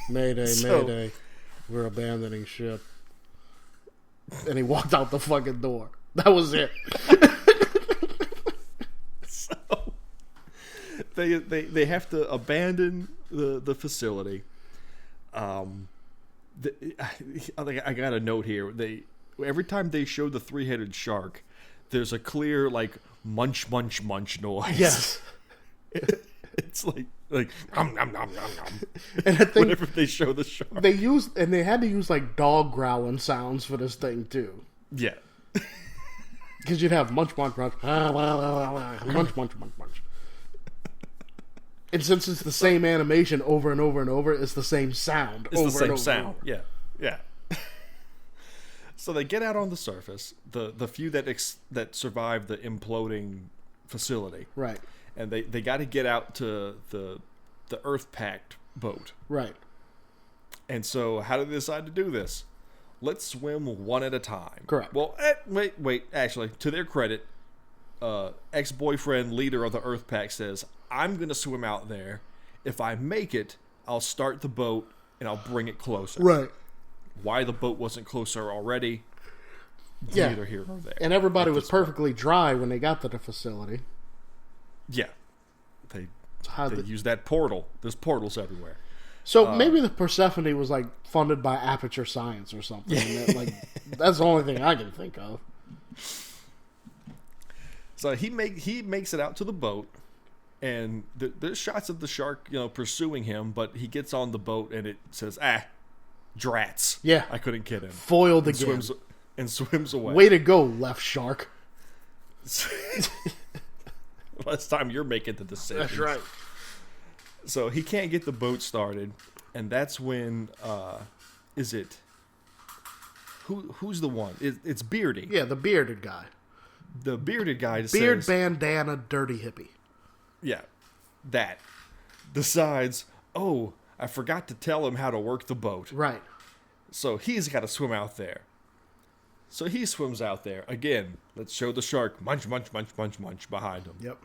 Mayday. We're abandoning ship. And he walked out the fucking door. That was it. They have to abandon the facility. I got a note here. Every time they show the three-headed shark, there's a clear munch noise. Yes. It's like nom nom nom nom nom. And I think whenever they show the shark, they had to use dog growling sounds for this thing too. Yeah. Because you'd have munch munch munch munch munch munch munch. And since it's the same animation over and over and over, it's the same sound. It's over the same and over sound. And over. Yeah, yeah. So they get out on the surface, the few that survive the imploding facility, Right. and they got to get out to the Earth-packed boat. Right. And so, how do they decide to do this? Let's swim one at a time. Correct. Well, wait. Actually, to their credit, ex-boyfriend, leader of the Earth Pack, says, "I'm going to swim out there. If I make it, I'll start the boat and I'll bring it closer." Right. Why the boat wasn't closer already? Yeah. Neither here nor there. And everybody was perfectly dry when they got to the facility. Yeah. They How the- use that portal. There's portals everywhere. So maybe the Persephone was like funded by Aperture Science or something. And that, like that's the only thing I can think of. So he makes it out to the boat, and there's shots of the shark, pursuing him, but he gets on the boat and it says, drats. Yeah. I couldn't get him. Foiled again. Swims away. Way to go, left shark. Last time you're making the decision. That's right. So he can't get the boat started, and that's when is it? Who's the one? It's Beardy. Yeah, the bearded guy. The bearded guy Beard says, bandana, dirty hippie. yeah, that decides. Oh, I forgot to tell him how to work the boat. Right. So he's got to swim out there. So he swims out there again. Let's show the shark munch, munch, munch, munch, munch behind him. Yep.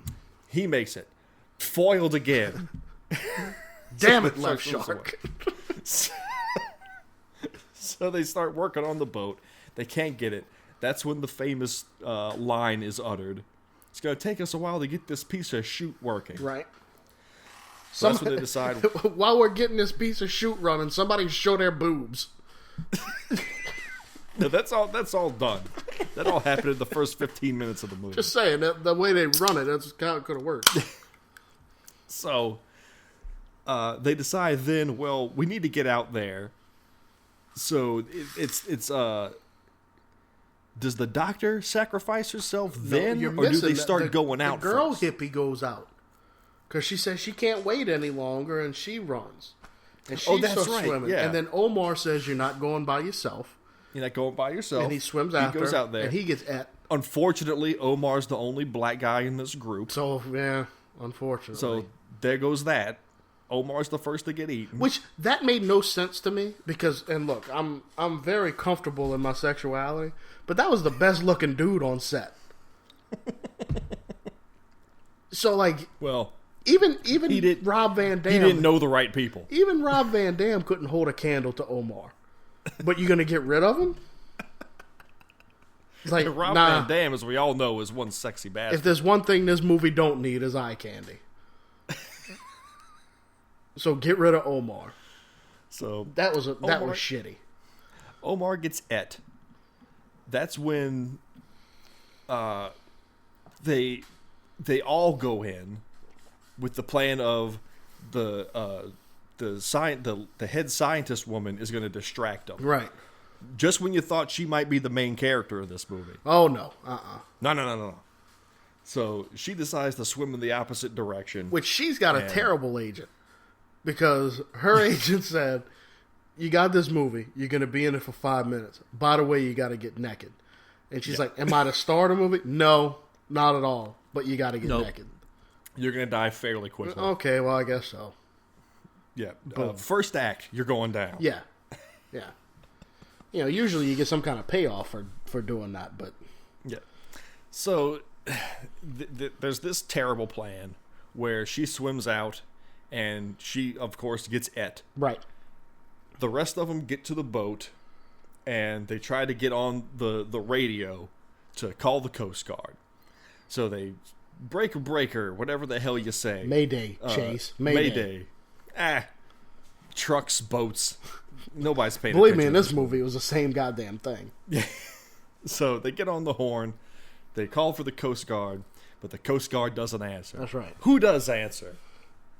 He makes it. Foiled again. Damn it, So left swims shark. So they start working on the boat. They can't get it. That's when the famous line is uttered. It's going to take us a while to get this piece of chute working. Right. So that's when they decide. While we're getting this piece of chute running, somebody show their boobs. No, that's all done. That all happened in the first 15 minutes of the movie. Just saying, the way they run it, that's how it could have worked. So they decide then, well, we need to get out there. So it's does the doctor sacrifice herself then, you're or do missing they start the going out The girl first? hippie goes out because she says she can't wait any longer, and she runs. And she that's starts right, swimming. yeah. And then Omar says, "You're not going by yourself." You're not going by yourself. And he swims after. He goes her, out there. and he gets at. Unfortunately, Omar's the only black guy in this group. So yeah, unfortunately. So there goes that. Omar's the first to get eaten. Which that made no sense to me because, and look, I'm very comfortable in my sexuality, but that was the best looking dude on set. So like, well, even he did, Rob Van Dam, he didn't know the right people. even Rob Van Dam couldn't hold a candle to Omar. But you're gonna get rid of him? Like, Rob nah. Van Dam, as we all know, is one sexy bastard. If there's one thing this movie don't need is eye candy. So get rid of Omar. So That was Omar- shitty. Omar gets et. That's when they all go in with the plan of the head scientist woman is going to distract them. Right. Just when you thought she might be the main character of this movie. Oh no. No. So she decides to swim in the opposite direction. Which she's got a And- terrible agent. Because her agent said, "You got this movie. You're going to be in it for 5 minutes. By the way, you got to get naked." And she's like, "Am I to star the movie?" "No, not at all. But you got to get Nope. naked." You're going to die fairly quickly. Okay, well, I guess so. Yeah. Boom. First act, you're going down. Yeah. Yeah. Usually you get some kind of payoff for doing that, but... Yeah. So there's this terrible plan where she swims out and she, of course, gets et. Right. The rest of them get to the boat and they try to get on the radio to call the Coast Guard. So they breaker, whatever the hell you say. Mayday, Chase. Mayday. Trucks, boats. Nobody's paying Believe attention. me, in to this movie, it was the same goddamn thing. So they get on the horn. They call for the Coast Guard, but the Coast Guard doesn't answer. That's right. Who does answer?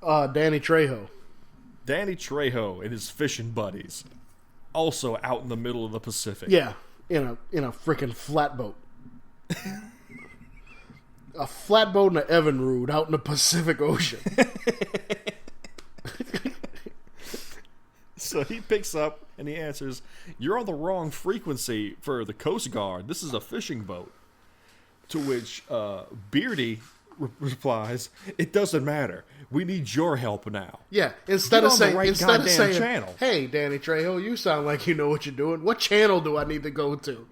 Danny Trejo. Danny Trejo and his fishing buddies, also out in the middle of the Pacific. Yeah, in a freaking flatboat. A flatboat and an Evinrude out in the Pacific Ocean. So he picks up and he answers, "You're on the wrong frequency for the Coast Guard. This is a fishing boat." To which Beardy replies, "It doesn't matter. We need your help now." Yeah, instead of saying, channel. "Hey, Danny Trejo, you sound like you know what you're doing. What channel do I need to go to?"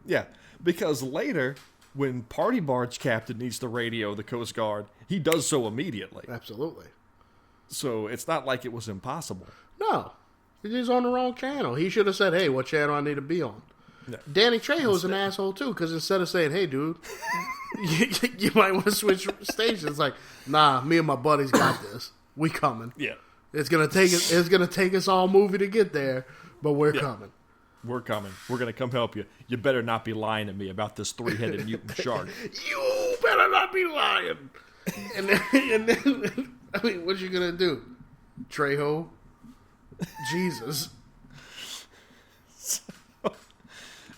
Yeah, because later, when Party Barge Captain needs to radio the Coast Guard, he does so immediately. Absolutely. So it's not like it was impossible. No, he's on the wrong channel. He should have said, "Hey, what channel I need to be on?" No. Danny Trejo's an asshole too, because instead of saying, "Hey, dude, you might want to switch stations," like, "Nah, me and my buddies got this. We coming. Yeah, it's gonna take us all movie to get there, but we're coming. We're coming. We're gonna come help you. You better not be lying to me about this 3-headed mutant shark. You better not be lying." And then, I mean, what you gonna do, Trejo? Jesus.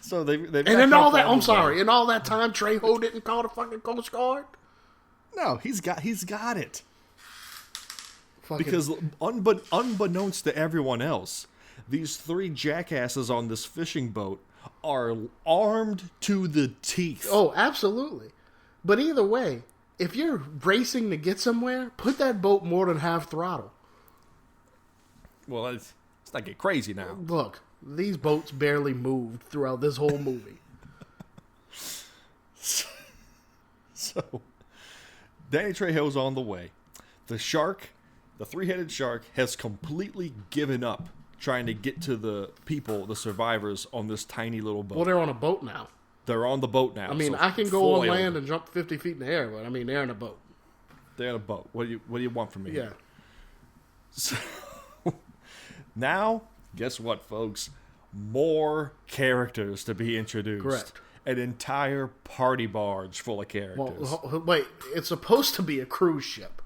So they and in all that, I'm sorry, in all that time, Trejo didn't call the fucking Coast Guard. No, he's got it. Fucking. Because unbeknownst to everyone else, these 3 jackasses on this fishing boat are armed to the teeth. Oh, absolutely. But either way, if you're racing to get somewhere, put that boat more than half throttle. Well, let's not get crazy now. Look, these boats barely moved throughout this whole movie. So, Danny Trejo's on the way. The 3-headed shark, has completely given up trying to get to the people, the survivors, on this tiny little boat. Well, they're on a boat now. They're on the boat now. I mean, so I can go on land and jump 50 feet in the air, but I mean, they're in a boat. They're in a boat. What do you want from me? Yeah. So, now, guess what, folks? More characters to be introduced. Correct. An entire party barge full of characters. Well, wait, it's supposed to be a cruise ship.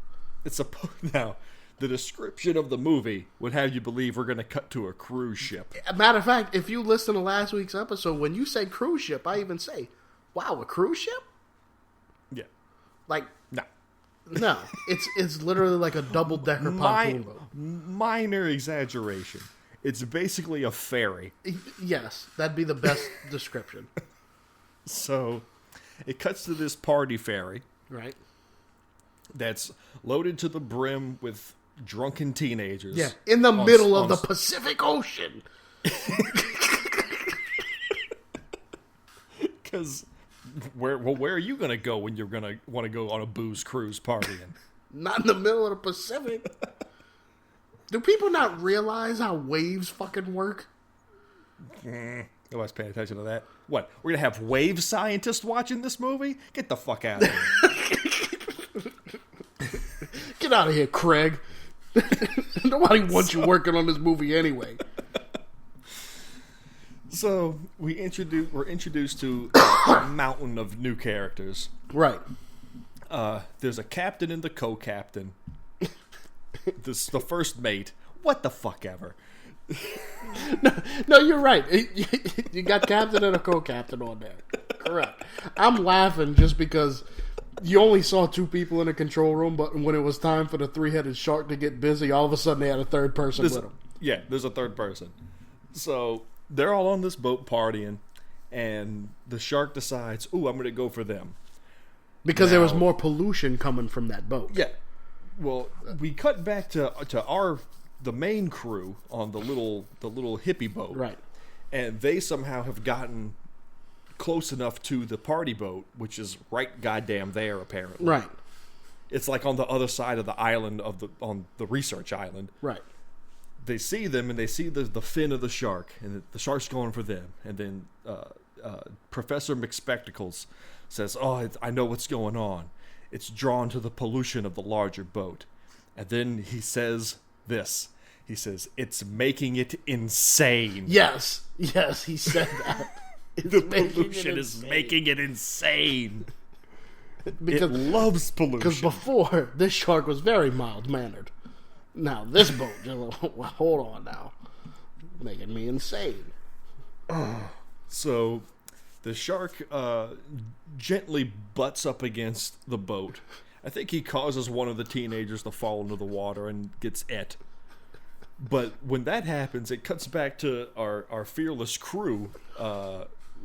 Now, the description of the movie would have you believe we're going to cut to a cruise ship. Matter of fact, if you listen to last week's episode, when you say cruise ship, I even say, "Wow, a cruise ship?" Yeah. Like, no, it's literally like a double-decker pontoon boat. Minor exaggeration. It's basically a ferry. Yes, that'd be the best description. So, it cuts to this party ferry. Right. That's loaded to the brim with drunken teenagers. Yeah, in the middle of the Pacific Ocean. Because where are you going to go when you're going to want to go on a booze cruise partying? Not in the middle of the Pacific. Do people not realize how waves fucking work? Nobody's paying attention to that. What? We're going to have wave scientists watching this movie? Get the fuck out of here. Get out of here, Craig. Nobody wants you working on this movie anyway. So we're introduced to a mountain of new characters. Right. There's a captain and the co-captain. The first mate. What the fuck ever. No, you're right. You got captain and a co-captain on there. Correct. I'm laughing just because you only saw 2 people in a control room, but when it was time for the 3-headed shark to get busy, all of a sudden they had a third person with them. Yeah, there's a third person. So they're all on this boat partying, and the shark decides, "Ooh, I'm going to go for them." Because there was more pollution coming from that boat. Yeah. Well, we cut back to the main crew on the little hippie boat. Right. And they somehow have gotten close enough to the party boat, which is right goddamn there, apparently. Right. It's like on the other side of the island on the research island. Right. They see them, and they see the fin of the shark, and the shark's going for them. And then Professor McSpectacles says, "Oh, I know what's going on. It's drawn to the pollution of the larger boat." And then he says this. He says, "It's making it insane." Yes, he said that. The pollution is making it insane. Because, it loves pollution. Because before, this shark was very mild-mannered. Now, this boat, hold on now. Making me insane. So, The shark gently butts up against the boat. I think he causes one of the teenagers to fall into the water and gets et. But when that happens, it cuts back to our fearless crew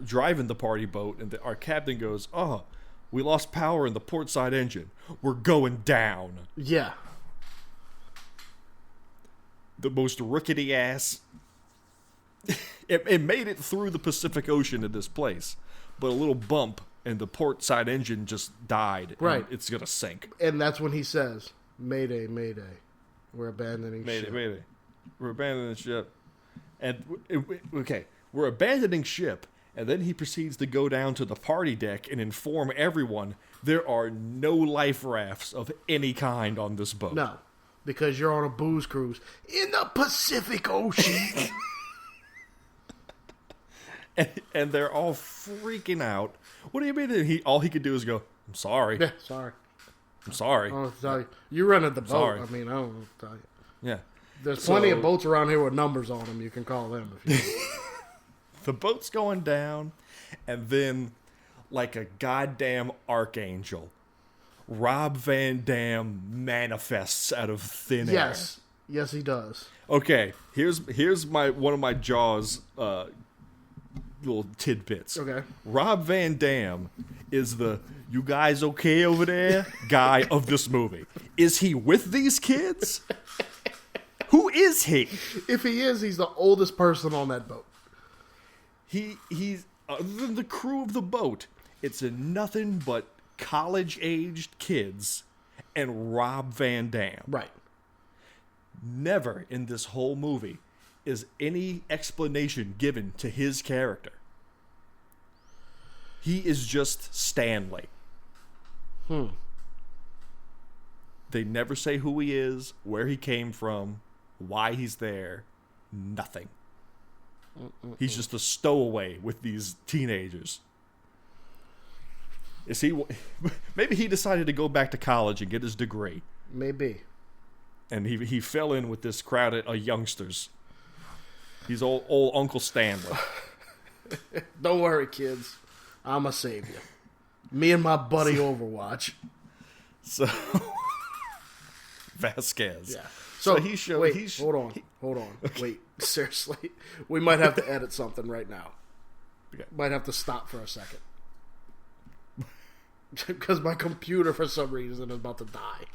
driving the party boat, and our captain goes, "Oh, we lost power in the port side engine. We're going down." Yeah. The most rickety ass. It made it through the Pacific Ocean to this place, but a little bump and the port side engine just died. Right. It's gonna sink. And that's when he says, "Mayday, mayday, we're abandoning Mayday, ship." mayday. We're abandoning ship. And, okay, we're abandoning ship. And then he proceeds to go down to the party deck and inform everyone there are no life rafts of any kind on this boat. No, because you're on a booze cruise in the Pacific Ocean. And they're all freaking out. What do you mean? All he could do is go, "I'm sorry. Yeah, sorry. I'm sorry." I don't know what to tell you. You rented the boat. Sorry. I mean, I don't know what to tell you. Yeah. There's plenty of boats around here with numbers on them. You can call them if you want. The boat's going down, and then, like a goddamn archangel, Rob Van Dam manifests out of thin air. Yes, he does. Okay, here's one of my Jaws little tidbits. Okay. Rob Van Dam is the "you guys okay over there" guy of this movie. Is he with these kids? Who is he? If he is, he's the oldest person on that boat. He's other than the crew of the boat, it's nothing but college-aged kids and Rob Van Dam. Right. Never in this whole movie is any explanation given to his character. He is just Stanley. They never say who he is, where he came from, why he's there. Nothing. He's just a stowaway with these teenagers. Is he? Maybe he decided to go back to college and get his degree. Maybe. And he fell in with this crowd of youngsters. He's old Uncle Stanley. Don't worry, kids. I'ma save you. Me and my buddy Overwatch. So Vasquez. Yeah. So he showed. Wait, hold on. Wait, seriously, we might have to edit something right now. Okay. Might have to stop for a second because my computer, for some reason, is about to die.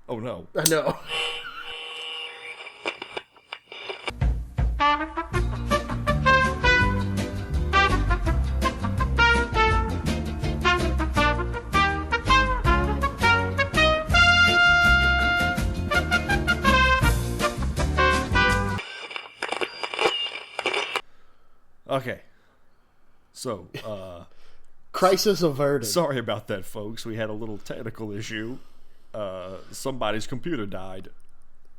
Oh no. I know. Okay. So, Crisis averted. sorry about that, folks. We had a little technical issue. Somebody's computer died.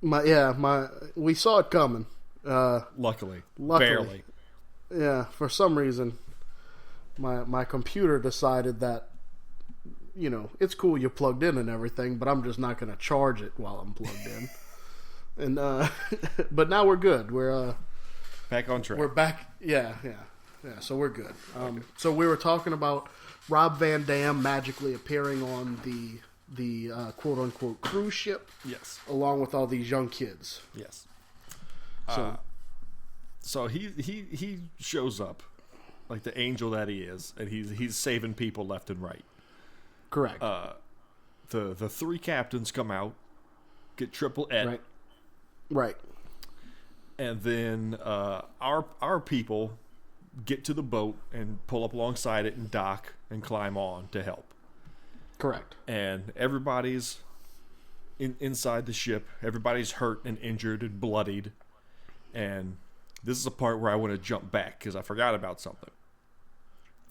We saw it coming. Luckily. Luckily. Barely. Yeah, for some reason, my computer decided that, it's cool you're plugged in and everything, but I'm just not going to charge it while I'm plugged in. And but now we're good. We're Back on track. we're back. Yeah. So we're good. So we were talking about Rob Van Dam magically appearing on the quote unquote cruise ship. Yes. Along with all these young kids. Yes. So he shows up like the angel that he is, and he's saving people left and right. correct. The three captains come out, get triple et. Right. And then our people get to the boat and pull up alongside it and dock and climb on to help. Correct. And everybody's inside the ship. Everybody's hurt and injured and bloodied. And this is a part where I want to jump back because I forgot about something.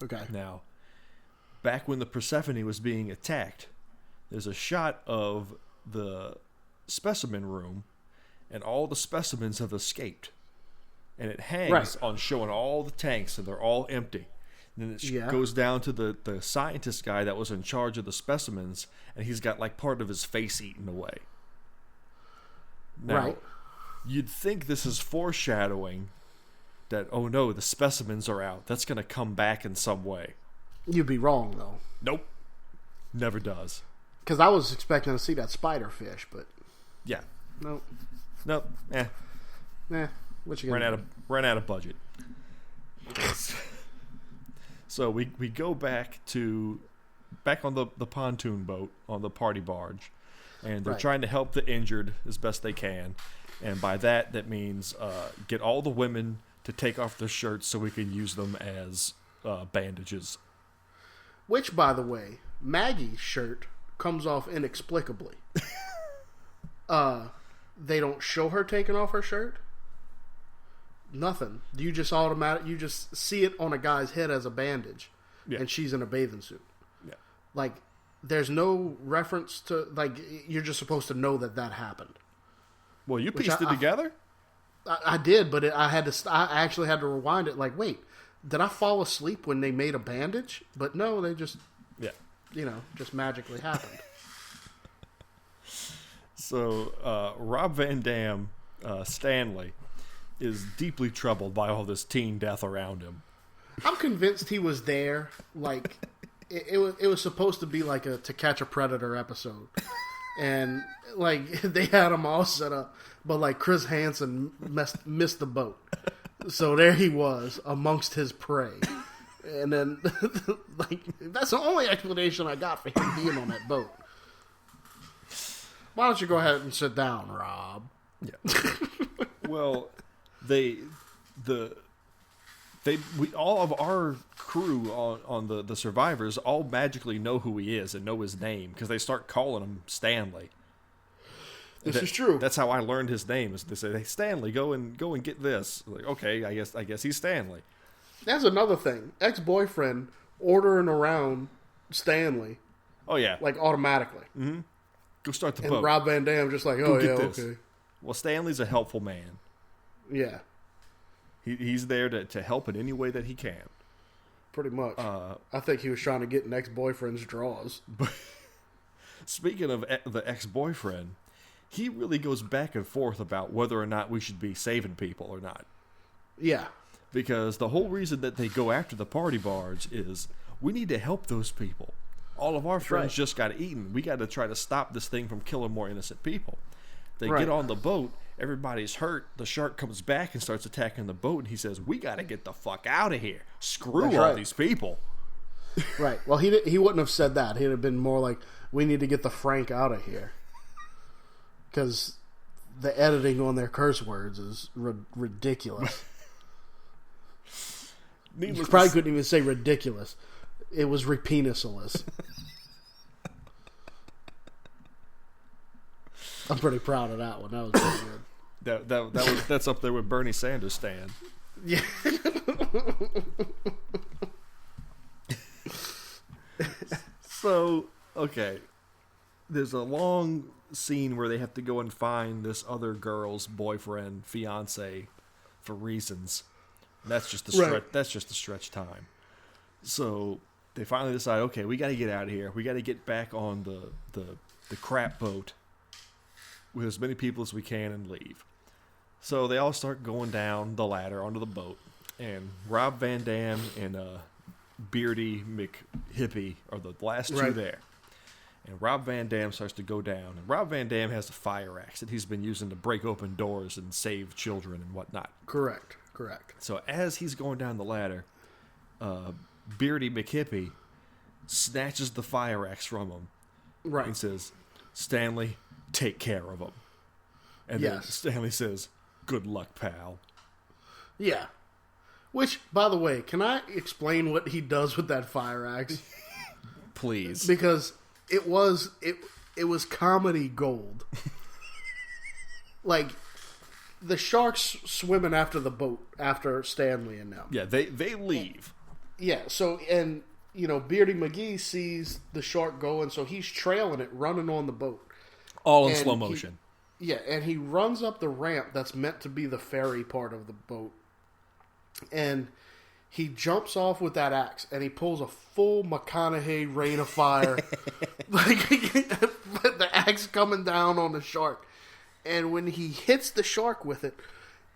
Okay. Now, back when the Persephone was being attacked, there's a shot of the specimen room, and all the specimens have escaped. And it hangs on showing all the tanks, and they're all empty. And then it goes down to the scientist guy that was in charge of the specimens, and he's got like part of his face eaten away. Now, you'd think this is foreshadowing that, oh no, the specimens are out. That's going to come back in some way. You'd be wrong, though. Nope. Never does. Because I was expecting to see that spider fish, but... Yeah. Nope. Nope. What you gonna do? Ran out of budget. So we go back on the pontoon boat, on the party barge, and they're trying to help the injured as best they can. And by that means get all the women to take off their shirts so we can use them as bandages. Which, by the way, Maggie's shirt comes off inexplicably. They don't show her taking off her shirt. Nothing. You just see it on a guy's head as a bandage, and she's in a bathing suit. Yeah. Like, there's no reference to, like, you're just supposed to know that happened. Well, you pieced it together? I did, but I actually had to rewind it. Like, wait, did I fall asleep when they made a bandage? But no, they just, just magically happened. So, Rob Van Dam, Stanley, is deeply troubled by all this teen death around him. I'm convinced he was there. Like, it was supposed to be like a To Catch a Predator episode. And, like, they had him all set up. But, like, Chris Hansen missed the boat. So there he was amongst his prey. And then, like, that's the only explanation I got for him being on that boat. Why don't you go ahead and sit down, Rob? Yeah. Well, all of our crew on the survivors all magically know who he is and know his name because they start calling him Stanley. This is true. That's how I learned his name. Is they say, "Hey, Stanley, go and get this." Like, okay, I guess he's Stanley. That's another thing. Ex-boyfriend ordering around Stanley. Oh yeah, like automatically. Mm-hmm. Go start the and boat. Rob Van Dam just like, oh yeah, okay. Well, Stanley's a helpful man. Yeah. He's there to help in any way that he can. Pretty much. I think he was trying to get an ex-boyfriend's drawers. But speaking of the ex-boyfriend, he really goes back and forth about whether or not we should be saving people or not. Yeah. Because the whole reason that they go after the party barge is we need to help those people. All of our friends just got eaten. We got to try to stop this thing from killing more innocent people. They get on the boat. Everybody's hurt. The shark comes back and starts attacking the boat. And he says, we got to get the fuck out of here. Screw all these people. Right. Well, he wouldn't have said that. He'd have been more like, we need to get the Frank out of here. Because the editing on their curse words is ridiculous. You probably couldn't even say ridiculous. It was repenisalous. I'm pretty proud of that one. That was pretty good. That's up there with Bernie Sanders stand. Yeah. So, okay. There's a long scene where they have to go and find this other girl's boyfriend, fiance, for reasons. And that's just the stretch. That's just the stretch time. So they finally decide, okay, we got to get out of here. We got to get back on the crap boat with as many people as we can and leave. So they all start going down the ladder onto the boat, and Rob Van Dam and Beardy McHippie are the last two there. And Rob Van Dam starts to go down, and Rob Van Dam has a fire axe that he's been using to break open doors and save children and whatnot. Correct. So as he's going down the ladder, Beardy McHippie snatches the fire axe from him. Right. And says, Stanley, take care of him. And then Stanley says, good luck, pal. Yeah. Which, by the way, can I explain what he does with that fire axe? Please. Because it was comedy gold. Like, the sharks swimming after the boat, after Stanley and them. Yeah, they leave. Yeah, so, and, Beardy McGee sees the shark going, so he's trailing it, running on the boat. All in slow motion. And he runs up the ramp that's meant to be the ferry part of the boat. And he jumps off with that axe, and he pulls a full McConaughey Rain of Fire. Like, the axe coming down on the shark. And when he hits the shark with it,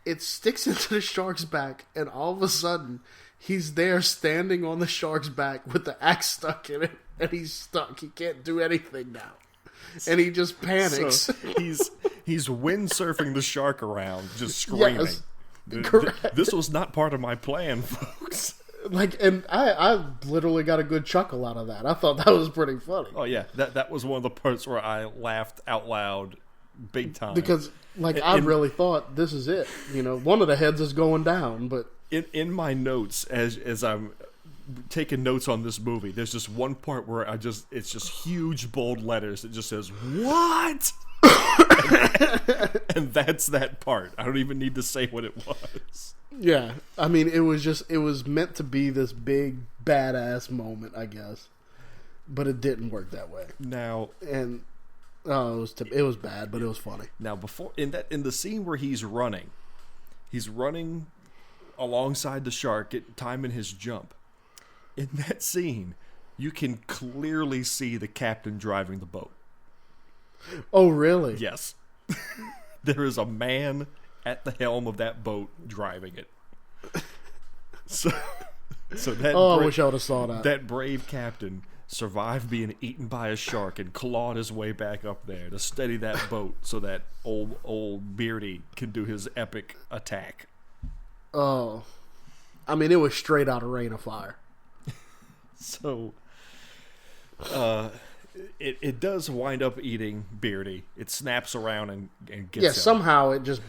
it sticks into the shark's back, and all of a sudden, he's there standing on the shark's back with the axe stuck in it, and he's stuck. He can't do anything now. And he just panics. So he's windsurfing the shark around, just screaming. Yes, correct. This was not part of my plan, folks. And I literally got a good chuckle out of that. I thought that was pretty funny. Oh yeah, that was one of the parts where I laughed out loud, big time. Because I really thought this is it. One of the heads is going down, but in my notes as I'm taking notes on this movie, there's just one part where it's just huge bold letters that just says "What?" and that's that part. I don't even need to say what it was. Yeah, I mean, it was meant to be this big badass moment, I guess, but it didn't work that way. Now, and it was bad, but it was funny. Now, before in the scene where he's running alongside the shark, timing his jump. In that scene, you can clearly see the captain driving the boat. Oh, really? Yes. There is a man at the helm of that boat driving it. So that I wish I would have saw that. That brave captain survived being eaten by a shark and clawed his way back up there to steady that boat so that old Beardy can do his epic attack. Oh. I mean, it was straight out of Rain of Fire. So, it does wind up eating Beardy. It snaps around and gets him. Yeah, somehow it just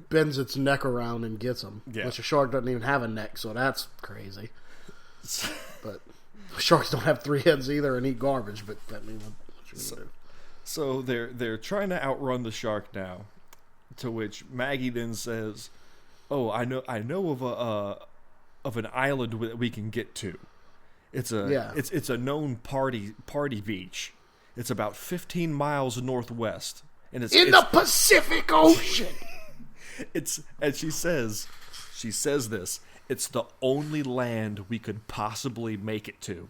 bends its neck around and gets him. Yeah. Which a shark doesn't even have a neck, so that's crazy. But sharks don't have 3 heads either and eat garbage, but that means what you gonna do. So they're trying to outrun the shark now, to which Maggie then says, "Oh, I know of an island that we can get to. It's a known party beach. It's about 15 miles northwest, and it's in the Pacific Ocean." And she says this. It's the only land we could possibly make it to,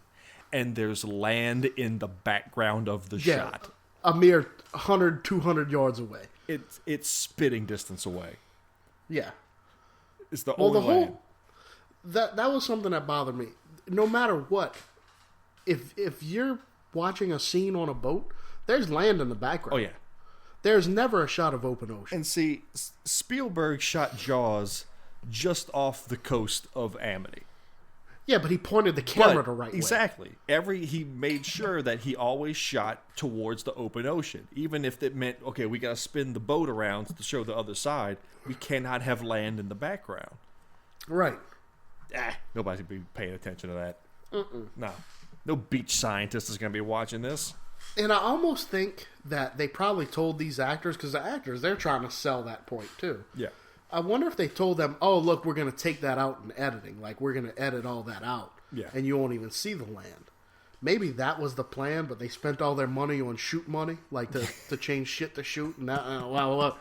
and there's land in the background of the shot. A mere 100, 200 yards away. It's spitting distance away. Yeah. It's the only land. That was something that bothered me. No matter what, if you're watching a scene on a boat, there's land in the background. Oh yeah. There's never a shot of open ocean. And see, Spielberg shot Jaws just off the coast of Amity. Yeah, but he pointed the camera the right way. Exactly. He made sure that he always shot towards the open ocean. Even if it meant, okay, we got to spin the boat around to show the other side, we cannot have land in the background. Right. Nobody's going to be paying attention to that. No beach scientist is going to be watching this. And I almost think that they probably told these actors, because the actors, they're trying to sell that point too. Yeah. I wonder if they told them, oh, look, we're going to take that out in editing. Like, we're going to edit all that out. Yeah. And you won't even see the land. Maybe that was the plan, but they spent all their money on shoot money, like to change shit to shoot. And now,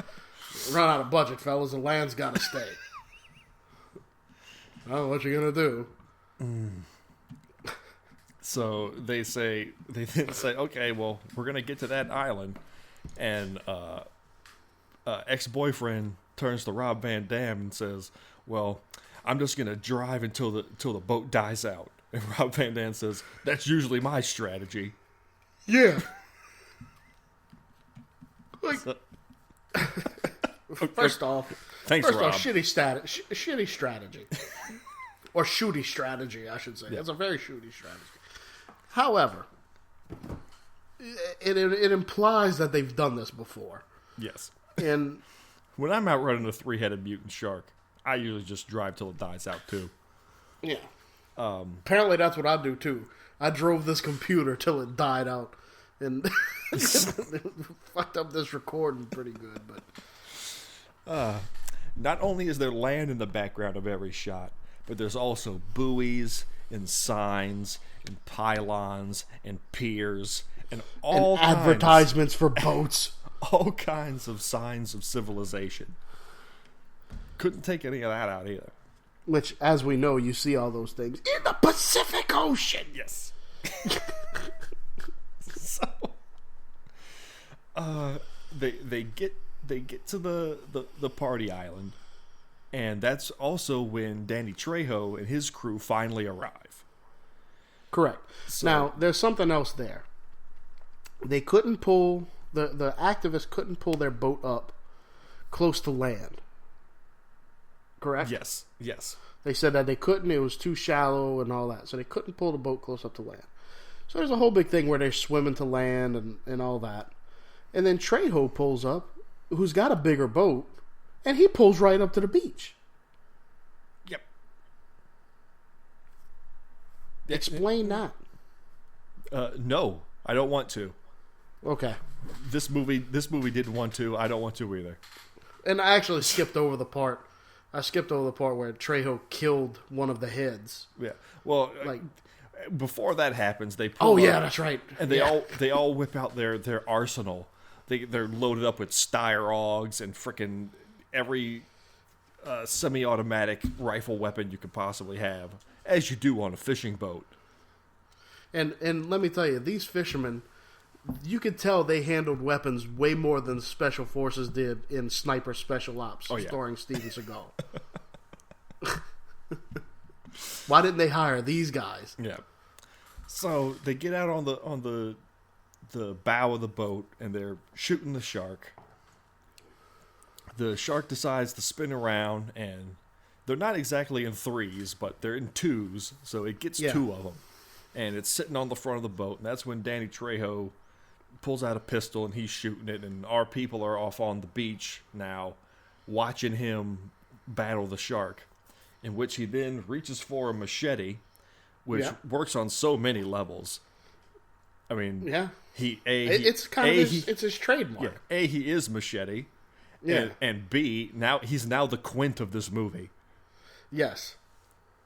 run out of budget, fellas. The land's got to stay. Oh, what you going to do? So they then say, okay, well, we're going to get to that island. And ex-boyfriend turns to Rob Van Dam and says, well, I'm just going to drive until the boat dies out. And Rob Van Dam says, that's usually my strategy. Yeah. First off, shitty strategy. Or shooty strategy, I should say. Yeah. It's a very shooty strategy. However, it implies that they've done this before. Yes. And when I'm out running a 3-headed mutant shark, I usually just drive till it dies out too. Yeah. Apparently that's what I do too. I drove this computer till it died out, and fucked up this recording pretty good. But not only is there land in the background of every shot, but there's also buoys and signs and pylons and piers and advertisements for boats. All kinds of signs of civilization. Couldn't take any of that out either. Which, as we know, you see all those things in the Pacific Ocean. Yes. So, they get to the party island, And that's also when Danny Trejo and his crew finally arrive. Correct. So, now, there's something else there. They couldn't pull, the activists couldn't pull their boat up close to land. Correct? Yes, yes. They said that they couldn't, it was too shallow and all that. So they couldn't pull the boat close up to land. So there's a whole big thing where they're swimming to land and all that. And then Trejo pulls up, who's got a bigger boat, and he pulls right up to the beach. Yep. Explain that. No, I don't want to. Okay. This movie didn't want to. I don't want to either. And I actually skipped over the part. I skipped over the part where Trejo killed one of the heads. Yeah. Well, Like, before that happens, they pull oh yeah, up, that's right. and they all whip out their arsenal. They're loaded up with Styrogs and frickin' every semi-automatic rifle weapon you could possibly have, as you do on a fishing boat. And let me tell you, these fishermen, you could tell they handled weapons way more than Special Forces did in Sniper Special Ops, starring Steven Seagal. Why didn't they hire these guys? Yeah. So they get out on the bow of the boat and they're shooting the shark. The shark decides to spin around, and they're not exactly in threes, but they're in twos, so it gets two of them. And it's sitting on the front of the boat, and that's when Danny Trejo pulls out a pistol and he's shooting it, and our people are off on the beach now watching him battle the shark, in which he then reaches for a machete, which works on so many levels. I mean, it's his trademark. Yeah, he is machete. Yeah. And B, he's now the Quint of this movie. Yes.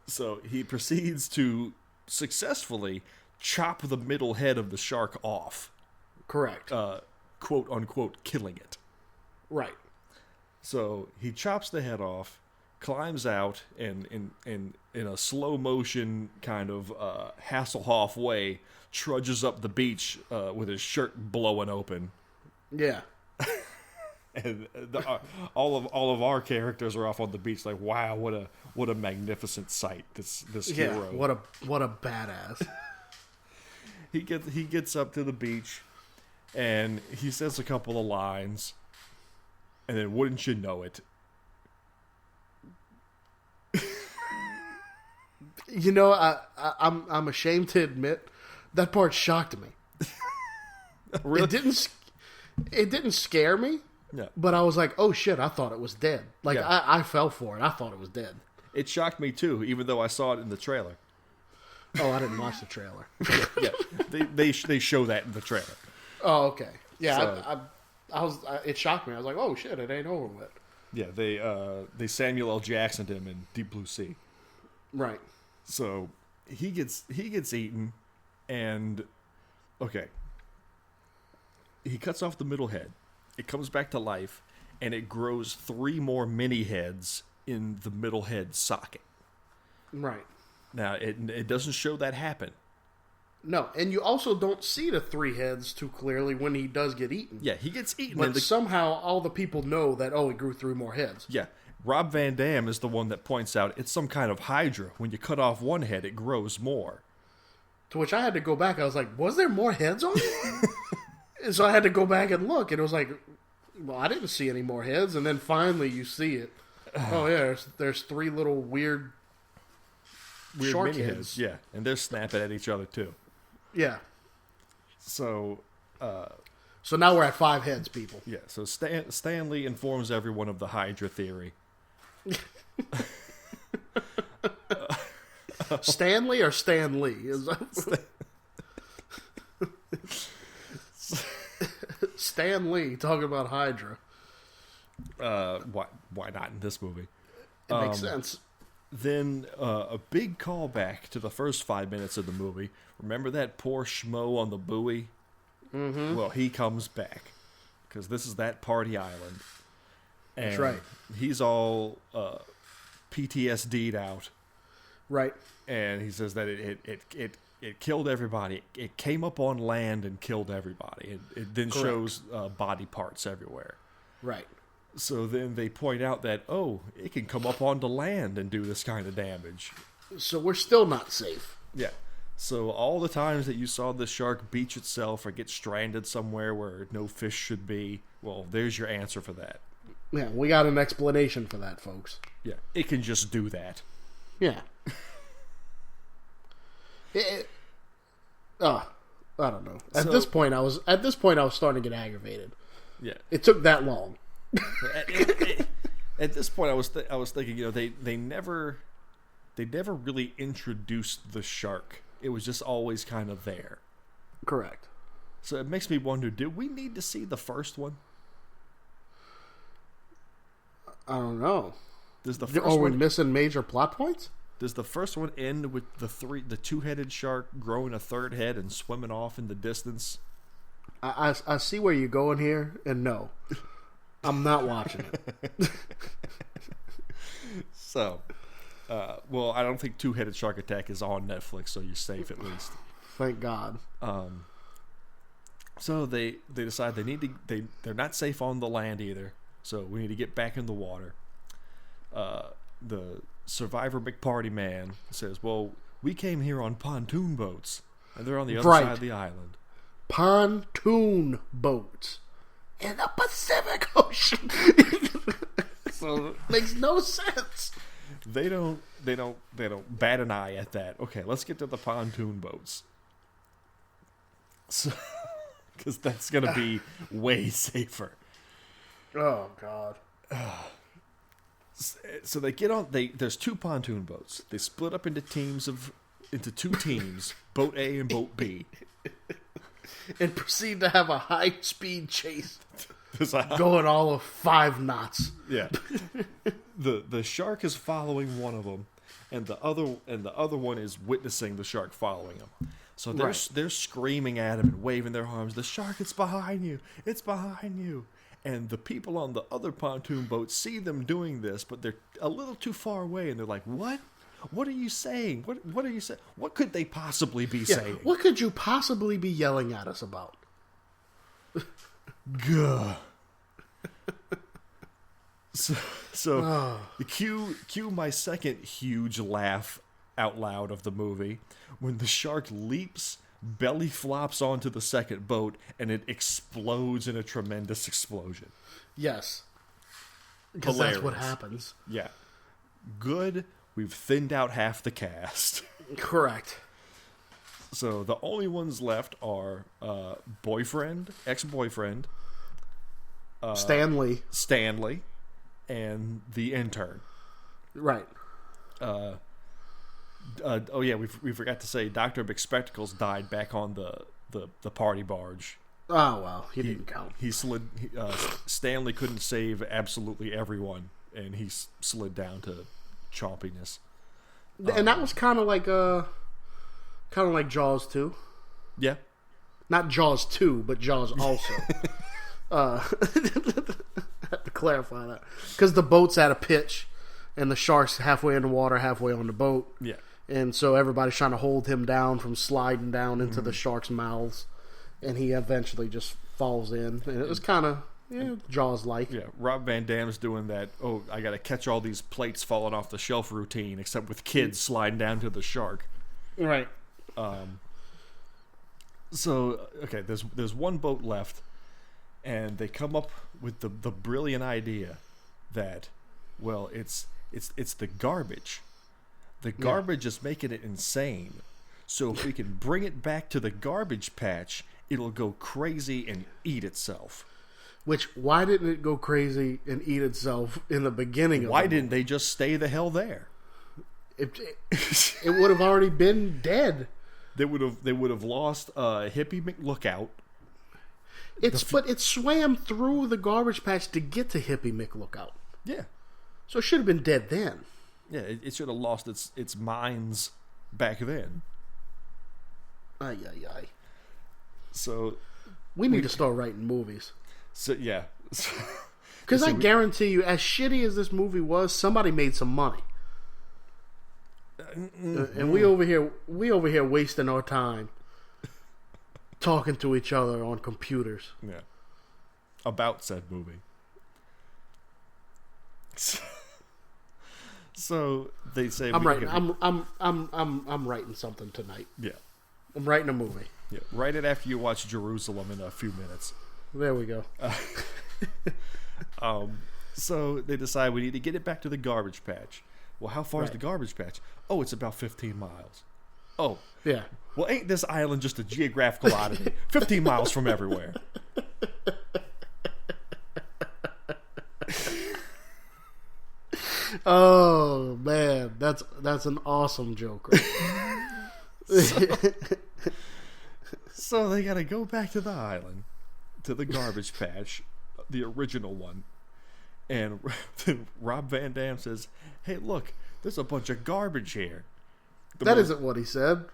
So he proceeds to successfully chop the middle head of the shark off. Correct. Quote unquote, killing it. Right. So he chops the head off, climbs out, and in a slow motion kind of Hasselhoff way, trudges up the beach with his shirt blowing open. Yeah. And all of our characters are off on the beach, like, wow, what a magnificent sight! This hero. What a badass. He gets up to the beach, and he says a couple of lines, and then wouldn't you know it? You know, I'm ashamed to admit that part shocked me. Really? It didn't scare me. Yeah. But I was like, oh shit, I thought it was dead. Like, Yeah. I fell for it. I thought it was dead. It shocked me too, even though I saw it in the trailer. Oh, I didn't watch the trailer. Yeah, they show that in the trailer. Oh, okay. Yeah, So- it shocked me. I was like, oh shit, it ain't over with. Yeah, they Samuel L. Jacksoned him in Deep Blue Sea. Right. So he gets eaten, and okay, he cuts off the middle head. It comes back to life, and it grows 3 more mini heads in the middle head socket. Right. Now, it doesn't show that happen. No, and you also don't see the 3 heads too clearly when he does get eaten. Yeah, he gets eaten. But somehow all the people know that, oh, he grew 3 more heads. Yeah, Rob Van Dam is the one that points out it's some kind of hydra. When you cut off one head, it grows more. To which I had to go back. I was like, was there more heads on it? And so I had to go back and look, and it was like, well, I didn't see any more heads. And then finally you see it. Oh, yeah, there's 3 little weird shark mini heads. Yeah, and they're snapping at each other, too. Yeah. So, So now we're at 5 heads, people. yeah, so Stanley informs everyone of the Hydra theory. Stanley or Stan Lee? Stan Lee talking about Hydra. Why not in this movie? It makes sense. Then a big callback to the first 5 minutes of the movie. Remember that poor schmo on the buoy? Mm-hmm. Well, he comes back because this is that party island. And That's right. He's all PTSD'd out. Right. And he says that it killed everybody. It came up on land and killed everybody. It then Correct. shows body parts everywhere. Right. So then they point out that, oh, it can come up onto land and do this kind of damage. So we're still not safe. Yeah. So all the times that you saw the shark beach itself or get stranded somewhere where no fish should be, well, there's your answer for that. Yeah, we got an explanation for that, folks. Yeah, it can just do that. Yeah. I don't know. At this point, I was starting to get aggravated. Yeah. It took that long. At this point, I was thinking, they never really introduced the shark. It was just always kind of there. Correct. So it makes me wonder: did we need to see the first one? I don't know. Are we missing major plot points? Does the first one end with the two-headed shark growing a third head and swimming off in the distance? I see where you're going here, and no, I'm not watching it. So, well, I don't think Two-Headed Shark Attack is on Netflix, so you're safe at least. Thank God. So they decide they're not safe on the land either, so we need to get back in the water. The survivor McParty man says, well, we came here on pontoon boats, and they're on the other side of the island. Pontoon boats in the Pacific Ocean. So makes no sense. They don't bat an eye at that. Okay, let's get to the pontoon boats. So, because that's gonna be way safer. Oh God. So they get on. There's two pontoon boats. They split up into two teams, boat A and boat B, and proceed to have a high-speed chase, going all of 5 knots. Yeah. The shark is following one of them, and the other one is witnessing the shark following them. So they're screaming at him and waving their arms. The shark, it's behind you! It's behind you! And the people on the other pontoon boat see them doing this, but they're a little too far away, and they're like, "What? What are you saying? What are you saying? What could they possibly be saying? What could you possibly be yelling at us about?" Gah. So cue my second huge laugh out loud of the movie when the shark leaps, belly flops onto the second boat, and it explodes in a tremendous explosion. Yes. Because that's what happens. Yeah. Good. We've thinned out half the cast. Correct. So the only ones left are ex-boyfriend, Stanley, and the intern. Right. We forgot to say Dr. McSpectacles died back on the party barge. Oh, well, he didn't count. He slid. Stanley couldn't save absolutely everyone, and he slid down to chompiness. And that was kind of like Jaws 2. Yeah. Not Jaws 2, but Jaws also. I have to clarify that. Because the boat's at a pitch, and the shark's halfway in the water, halfway on the boat. Yeah. And so everybody's trying to hold him down from sliding down into the shark's mouths. And he eventually just falls in. And it was kind of Jaws-like. Yeah, Rob Van Dam's doing that, I got to catch all these plates falling off the shelf routine, except with kids sliding down to the shark. Right. So, okay, there's one boat left, and they come up with the brilliant idea that, well, it's the garbage. The garbage is making it insane. So if we can bring it back to the garbage patch, it'll go crazy and eat itself. Why didn't it go crazy and eat itself in the beginning of Why didn't they just stay the hell there? It would have already been dead. They would have lost Hippie McLookout. But it swam through the garbage patch to get to Hippie McLookout. Yeah. So it should have been dead then. Yeah, it should have lost its minds back then. Ay. So we need to start writing movies. So yeah. Because I guarantee you, as shitty as this movie was, somebody made some money. And we over here wasting our time talking to each other on computers. Yeah. About said movie. So they say I'm writing. I'm writing something tonight. Yeah. I'm writing a movie. Yeah. Write it after you watch Jerusalem in a few minutes. There we go. So they decide we need to get it back to the garbage patch. Well, how far is the garbage patch? Oh, it's about 15 miles. Oh. Yeah. Well, ain't this island just a geographical oddity? 15 miles from everywhere. Oh man, that's an awesome joke. Right? So they got to go back to the island, to the garbage patch, the original one. And Rob Van Dam says, "Hey, look, there's a bunch of garbage here." That isn't what he said.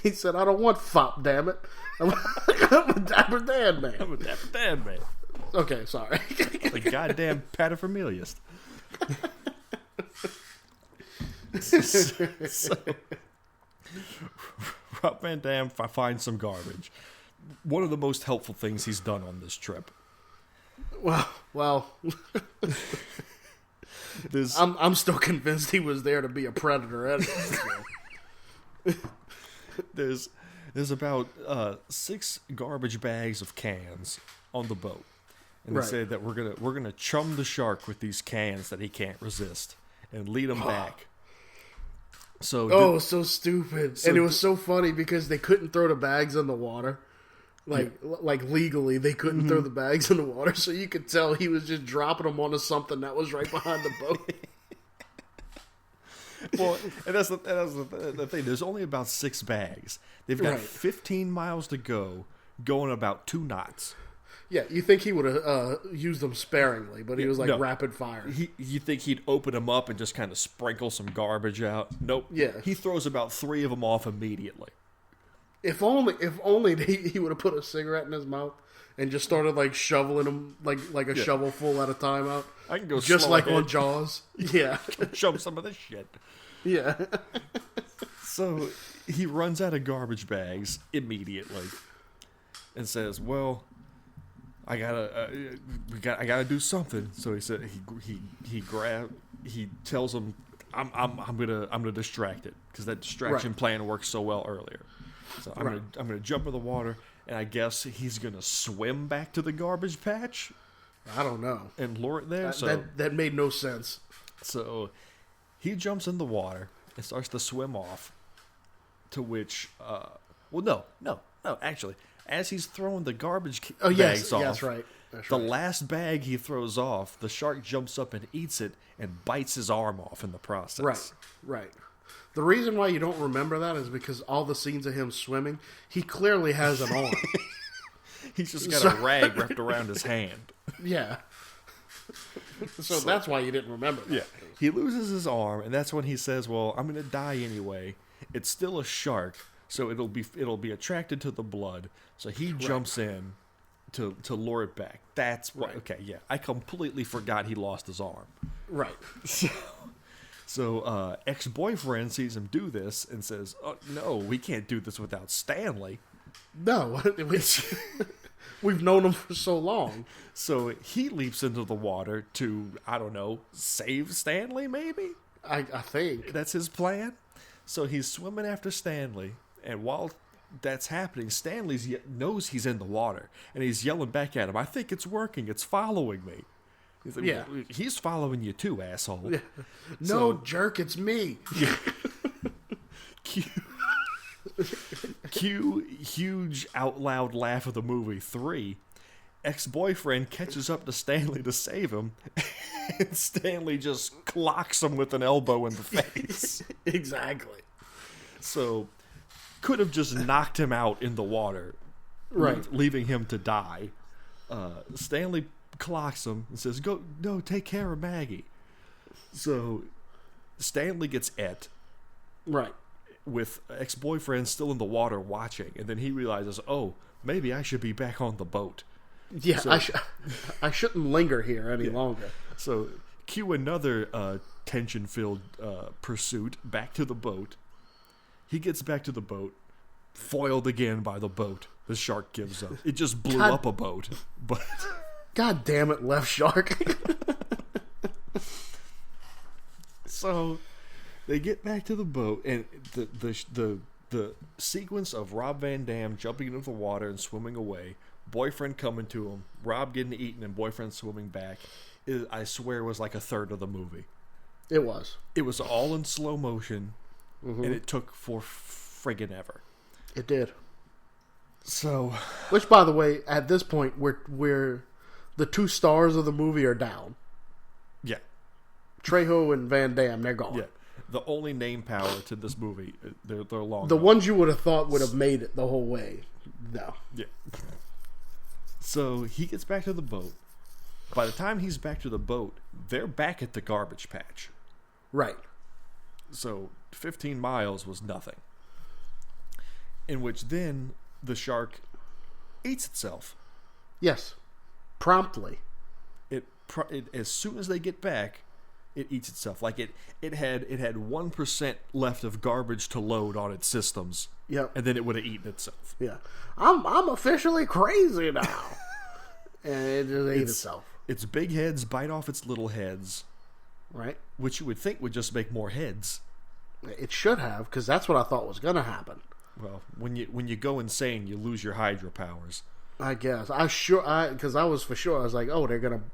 He said, "I don't want fop, damn it. I'm a Dapper Dan man." I'm a Dapper Dan man. Okay, sorry. The goddamn paterfamiliast. So, Rob Van Dam finds some garbage. One of the most helpful things he's done on this trip. Well, I'm still convinced he was there to be a predator. Anyway. There's about 6 garbage bags of cans on the boat, and they say that we're gonna chum the shark with these cans that he can't resist and lead him back. So so stupid, and it was so funny because they couldn't throw the bags in the water. Like legally, they couldn't throw the bags in the water, so you could tell he was just dropping them onto something that was right behind the boat. Well, and that's the thing. There's only about 6 bags. They've got 15 miles to go, going about 2 knots. Yeah, you think he would have used them sparingly, but he was like rapid fire. You think he'd open them up and just kind of sprinkle some garbage out? Nope. Yeah. He throws about 3 of them off immediately. If only he would have put a cigarette in his mouth and just started like shoveling them like a shovelful at a time out. I can go just slow like ahead. on Jaws. Yeah. Shove some of this shit. Yeah. So he runs out of garbage bags immediately and says, "Well, I gotta do something." So he said he tells him, I'm gonna distract it because that distraction plan worked so well earlier. So I'm gonna jump in the water, and I guess he's gonna swim back to the garbage patch. I don't know. And lure it there. That made no sense. So he jumps in the water and starts to swim off. To which, actually, as he's throwing the garbage bags off, that's right. The last bag he throws off, the shark jumps up and eats it and bites his arm off in the process. Right. The reason why you don't remember that is because all the scenes of him swimming, he clearly has an arm. He's just got a rag wrapped around his hand. Yeah. So that's why you didn't remember that. Yeah. He loses his arm, and that's when he says, "Well, I'm going to die anyway. It's still a shark, so it'll be attracted to the blood." So he jumps in to lure it back. That's why. Okay, yeah. I completely forgot he lost his arm. Right. So ex-boyfriend sees him do this and says, "Oh, no, we can't do this without Stanley." No, we've known him for so long. So he leaps into the water to, I don't know, save Stanley, maybe? I think. That's his plan. So he's swimming after Stanley, and while that's happening, Stanley knows he's in the water, and he's yelling back at him, "I think it's working. It's following me." He's like, yeah. He's following you too, asshole. Yeah. No, jerk, it's me. Cue huge out loud laugh of the movie 3. Ex-boyfriend catches up to Stanley to save him, and Stanley just clocks him with an elbow in the face. Exactly. So, could have just knocked him out in the water, leaving him to die. Stanley clocks him and says, take care of Maggie." So, Stanley gets et. Right. With ex-boyfriend still in the water watching, and then he realizes, oh, maybe I should be back on the boat. Yeah, so, I shouldn't linger here any longer. So cue another tension-filled pursuit back to the boat. He gets back to the boat, foiled again by the boat. The shark gives up. It just blew up a boat. But God damn it, Left Shark. So they get back to the boat, and the sequence of Rob Van Dam jumping into the water and swimming away, boyfriend coming to him, Rob getting eaten, and boyfriend swimming back, I swear was like a third of the movie. It was. It was all in slow motion, and it took for friggin' ever. It did. So, which, by the way, at this point, we're the two stars of the movie are down. Yeah. Trejo and Van Damme, they're gone. Yeah. The only name power to this movie, they're long. The ones you would have thought would have made it the whole way, no. Yeah. So he gets back to the boat. By the time he's back to the boat, they're back at the garbage patch. Right. So 15 miles was nothing. In which then the shark eats itself. Yes. Promptly. It as soon as they get back, it eats itself. Like it had 1% left of garbage to load on its systems. Yep. And then it would have eaten itself. Yeah. I'm officially crazy now. And it just ate itself. Its big heads bite off its little heads. Right. Which you would think would just make more heads. It should have, because that's what I thought was going to happen. Well, when you go insane, you lose your hydro powers. I guess because I was for sure. I was like, oh,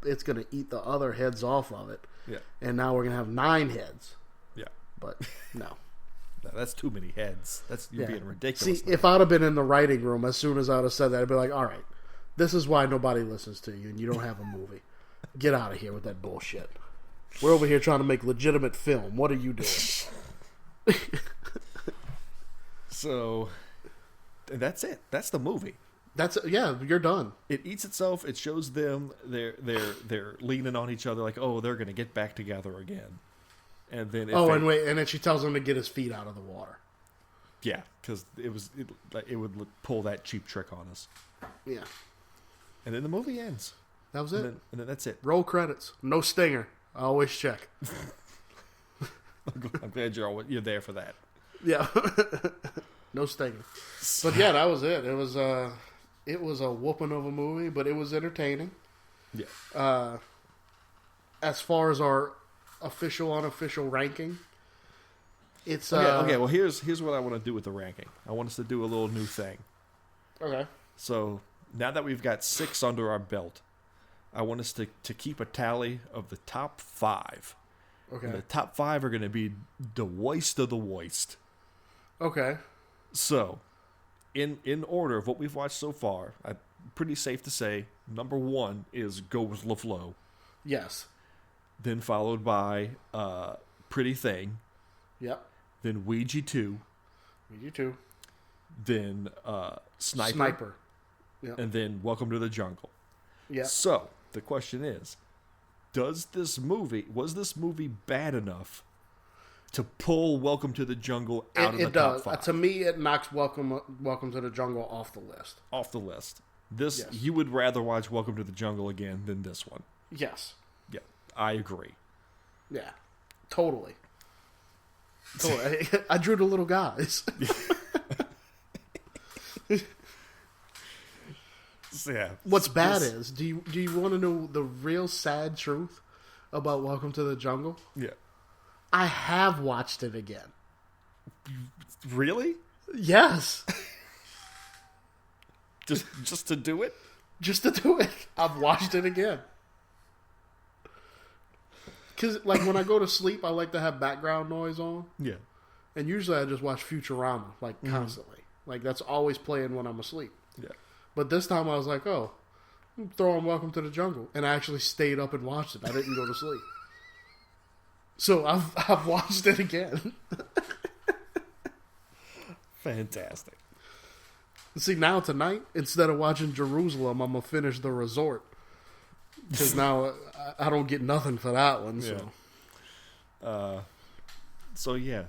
it's gonna eat the other heads off of it. Yeah. And now we're gonna have 9 heads. Yeah. But no. No, that's too many heads. You're being ridiculous. See, if I'd have been in the writing room as soon as I'd have said that, I'd be like, all right, this is why nobody listens to you and you don't have a movie. Get out of here with that bullshit. We're over here trying to make legitimate film. What are you doing? So, and that's it. That's the movie. You're done. It eats itself. It shows them they're leaning on each other like, oh, they're gonna get back together again. And then and then she tells him to get his feet out of the water. Yeah, because it would pull that cheap trick on us. Yeah. And then the movie ends. That was it. And then that's it. Roll credits. No stinger. I always check. I'm glad you're there for that. Yeah. No stinger. But yeah, that was it. It was a whooping of a movie, but it was entertaining. Yeah. As far as our official, unofficial ranking, it's okay. Well, here's what I want to do with the ranking. I want us to do a little new thing. Okay. So now that we've got 6 under our belt, I want us to keep a tally of the top 5. Okay. And the top 5 are going to be the worst of the worst. Okay. So, in order of what we've watched so far, I'm pretty safe to say number 1 is Go With LaFleur. Yes. Then followed by Pretty Thing. Yep. Then Ouija 2. Ouija 2. Then Sniper. Yep. And then Welcome to the Jungle. Yeah. So, the question is, was this movie bad enough to pull Welcome to the Jungle out of the top 5? To me, it knocks Welcome to the Jungle off the list. Off the list. This, yes. You would rather watch Welcome to the Jungle again than this one. Yes. Yeah, I agree. Yeah, totally. I drew the little guys. Yeah. What's bad is, do you want to know the real sad truth about Welcome to the Jungle? Yeah. I have watched it again. Really? Yes. Just to do it? Just to do it. I've watched it again. Because, like, when I go to sleep, I like to have background noise on. Yeah. And usually I just watch Futurama, like, constantly. Like, that's always playing when I'm asleep. Yeah. But this time I was like, oh, throw on Welcome to the Jungle. And I actually stayed up and watched it. I didn't go to sleep. So I've watched it again. Fantastic. See, now tonight, instead of watching Jerusalem, I'm going to finish The Resort. Because now I don't get nothing for that one. So, yeah.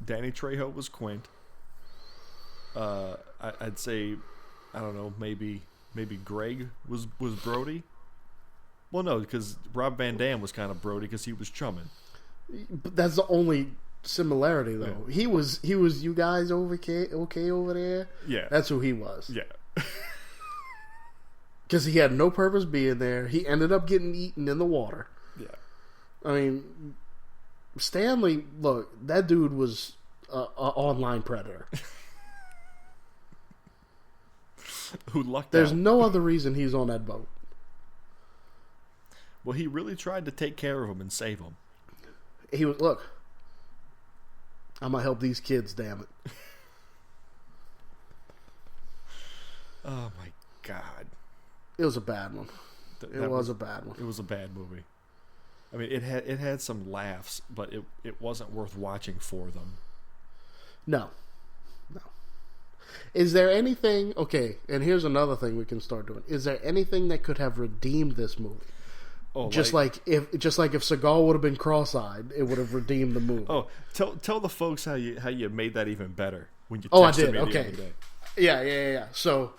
Danny Trejo was Quint. I'd say, I don't know, maybe Greg was Brody. Well, no, because Rob Van Dam was kind of Brody because he was chumming. But that's the only similarity, though. Yeah. He was you guys okay over there? Yeah. That's who he was. Yeah. Because he had no purpose being there. He ended up getting eaten in the water. Yeah. I mean, Stanley, look, that dude was an online predator. Who lucked There's out. no other reason he's on that boat. Well, he really tried to take care of him and save him. He was, look, I'm going to help these kids, damn it. Oh, my God. It was a bad one. That was a bad one. It was a bad movie. I mean, it had some laughs, but it wasn't worth watching for them. No. Is there anything... Okay, and here's another thing we can start doing. Is there anything that could have redeemed this movie? Oh, just like if Seagal would have been cross-eyed, it would have redeemed the movie. Oh, tell the folks how you made that even better when you. I texted did. me the Okay. other day. Yeah. So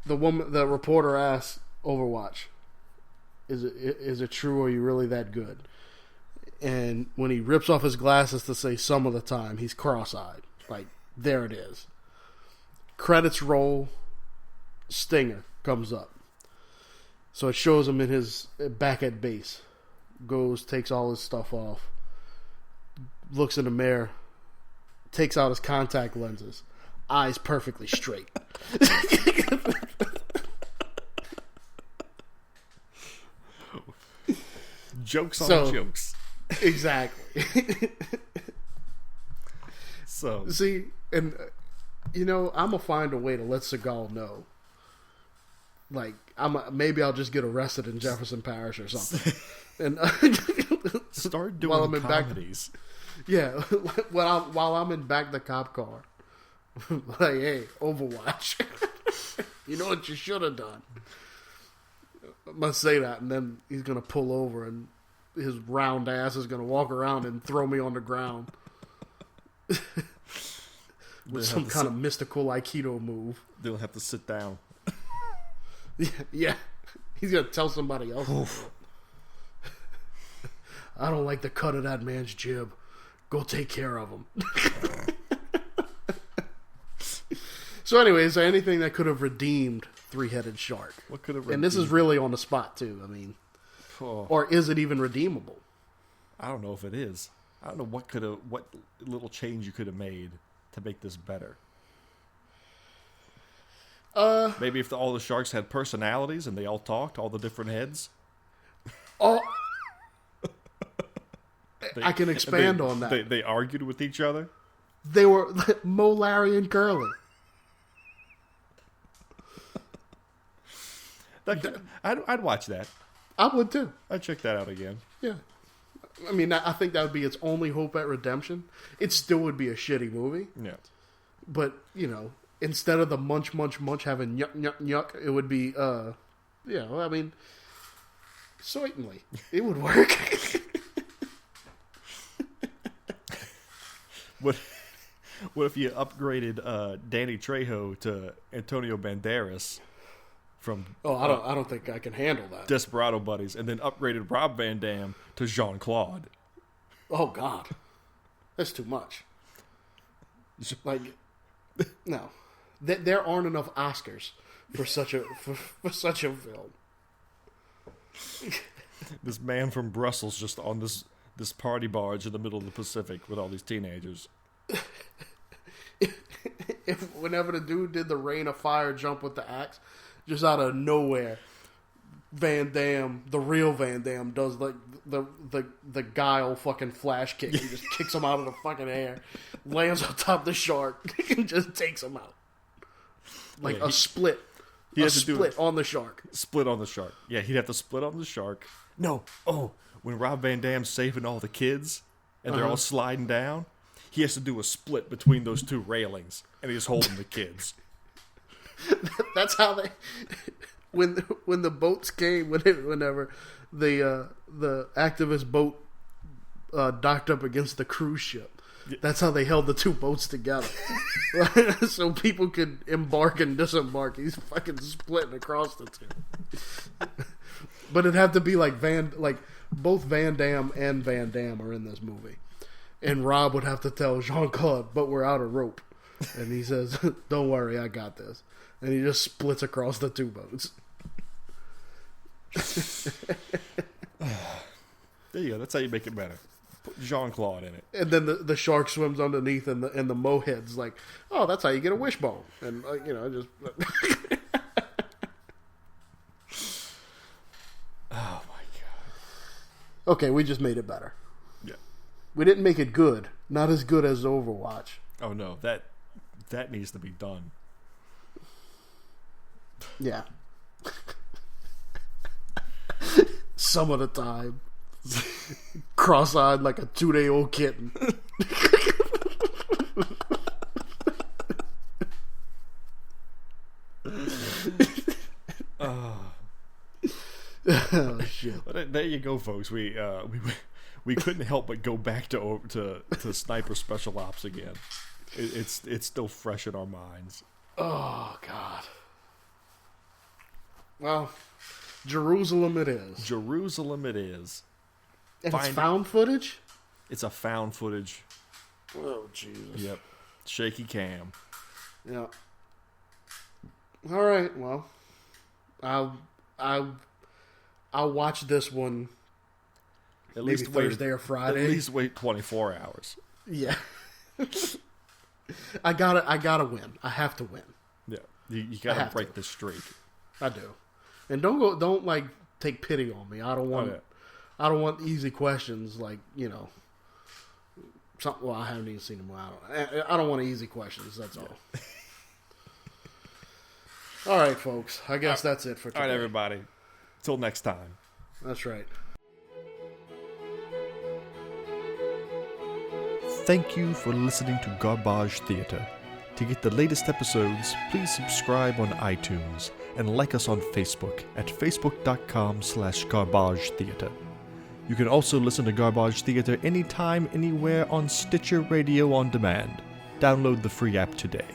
the reporter asked Overwatch, "Is it true? Or are you really that good?" And when he rips off his glasses to say "some of the time," he's cross-eyed. Like, there it is. Credits roll. Stinger comes up. So it shows him in his back at base. Goes, takes all his stuff off. Looks in the mirror. Takes out his contact lenses. Eyes perfectly straight. Jokes on jokes. Exactly. So See, and I'm gonna find a way to let Seagal know. Like, maybe I'll just get arrested in Jefferson Parish or something. And start doing while I'm in comedies. yeah, while I'm in back the cop car. Like, hey, Overwatch. You know what you should have done. I must say that, and then he's gonna pull over, and his round ass is gonna walk around and throw me on the ground with some kind of mystical Aikido move. They'll have to sit down. Yeah. He's gonna tell somebody else. I don't like the cut of that man's jib. Go take care of him. So anyway, is there anything that could have redeemed Three-Headed Shark? What could have? And this is really on the spot too. I mean, or is it even redeemable? I don't know if it is. I don't know what little change you could have made to make this better. Maybe if all the sharks had personalities and they all talked, all the different heads. Oh, I can expand on that. They argued with each other. They were Mo, Larry, and Curly. I'd watch that. I would too. I'd check that out again. Yeah. I mean, I think that would be its only hope at redemption. It still would be a shitty movie. Yeah. But, instead of the munch having yuck, yuck, yuck, it would be, I mean, certainly. It would work. What if you upgraded Danny Trejo to Antonio Banderas from I don't think I can handle that. Desperado Buddies, and then upgraded Rob Van Dam to Jean-Claude? Oh, God. That's too much. Like, no. There aren't enough Oscars for such a film. This man from Brussels just on this party barge in the middle of the Pacific with all these teenagers. Whenever the dude did the rain of fire jump with the axe, just out of nowhere, Van Damme, the real Van Damme, does like the guile fucking flash kick. He just kicks him out of the fucking air, lands on top of the shark, and just takes him out. Like a split. He A has to do split on the shark. Split on the shark. Yeah, he'd have to split on the shark. No. Oh, when Rob Van Dam's saving all the kids and they're all sliding down, he has to do a split between those two railings, and he's holding the kids. That's how they. When the boats came, whenever the activist boat docked up against the cruise ship, that's how they held the two boats together, so people could embark and disembark. He's fucking splitting across the two. But it'd have to be like both Van Damme and Van Damme are in this movie, and Rob would have to tell Jean-Claude, "But we're out of rope," and he says, "Don't worry, I got this," and he just splits across the two boats. There you go. That's how you make it better. Put Jean-Claude in it. And then the shark swims underneath, and the mohed's like, oh, that's how you get a wishbone. And just. Oh my god. Okay, we just made it better. Yeah. We didn't make it good. Not as good as Overwatch. Oh no, that needs to be done. Yeah. Some of the time. Cross-eyed like a 2-day-old kitten. Oh shit! But there you go, folks. We couldn't help but go back to Sniper Special Ops again. It's still fresh in our minds. Oh god. Well, Jerusalem it is. Jerusalem it is. And it's found footage? It's a found footage. Oh Jesus. Yep. Shaky cam. Yeah. All right. Well, I'll watch this one. At maybe least Thursday or Friday. At least wait 24 hours. Yeah. I gotta win. I have to win. Yeah. You gotta break the streak. I do. And don't like take pity on me. I don't want easy questions like, something. Well, I haven't even seen them. I don't want easy questions. That's all. Yeah. All right, folks. I guess that's it for today. All right, everybody. Till next time. That's right. Thank you for listening to Garbage Theatre. To get the latest episodes, please subscribe on iTunes and like us on Facebook at facebook.com/garbagetheatre. You can also listen to Garbage Theatre anytime, anywhere on Stitcher Radio on Demand. Download the free app today.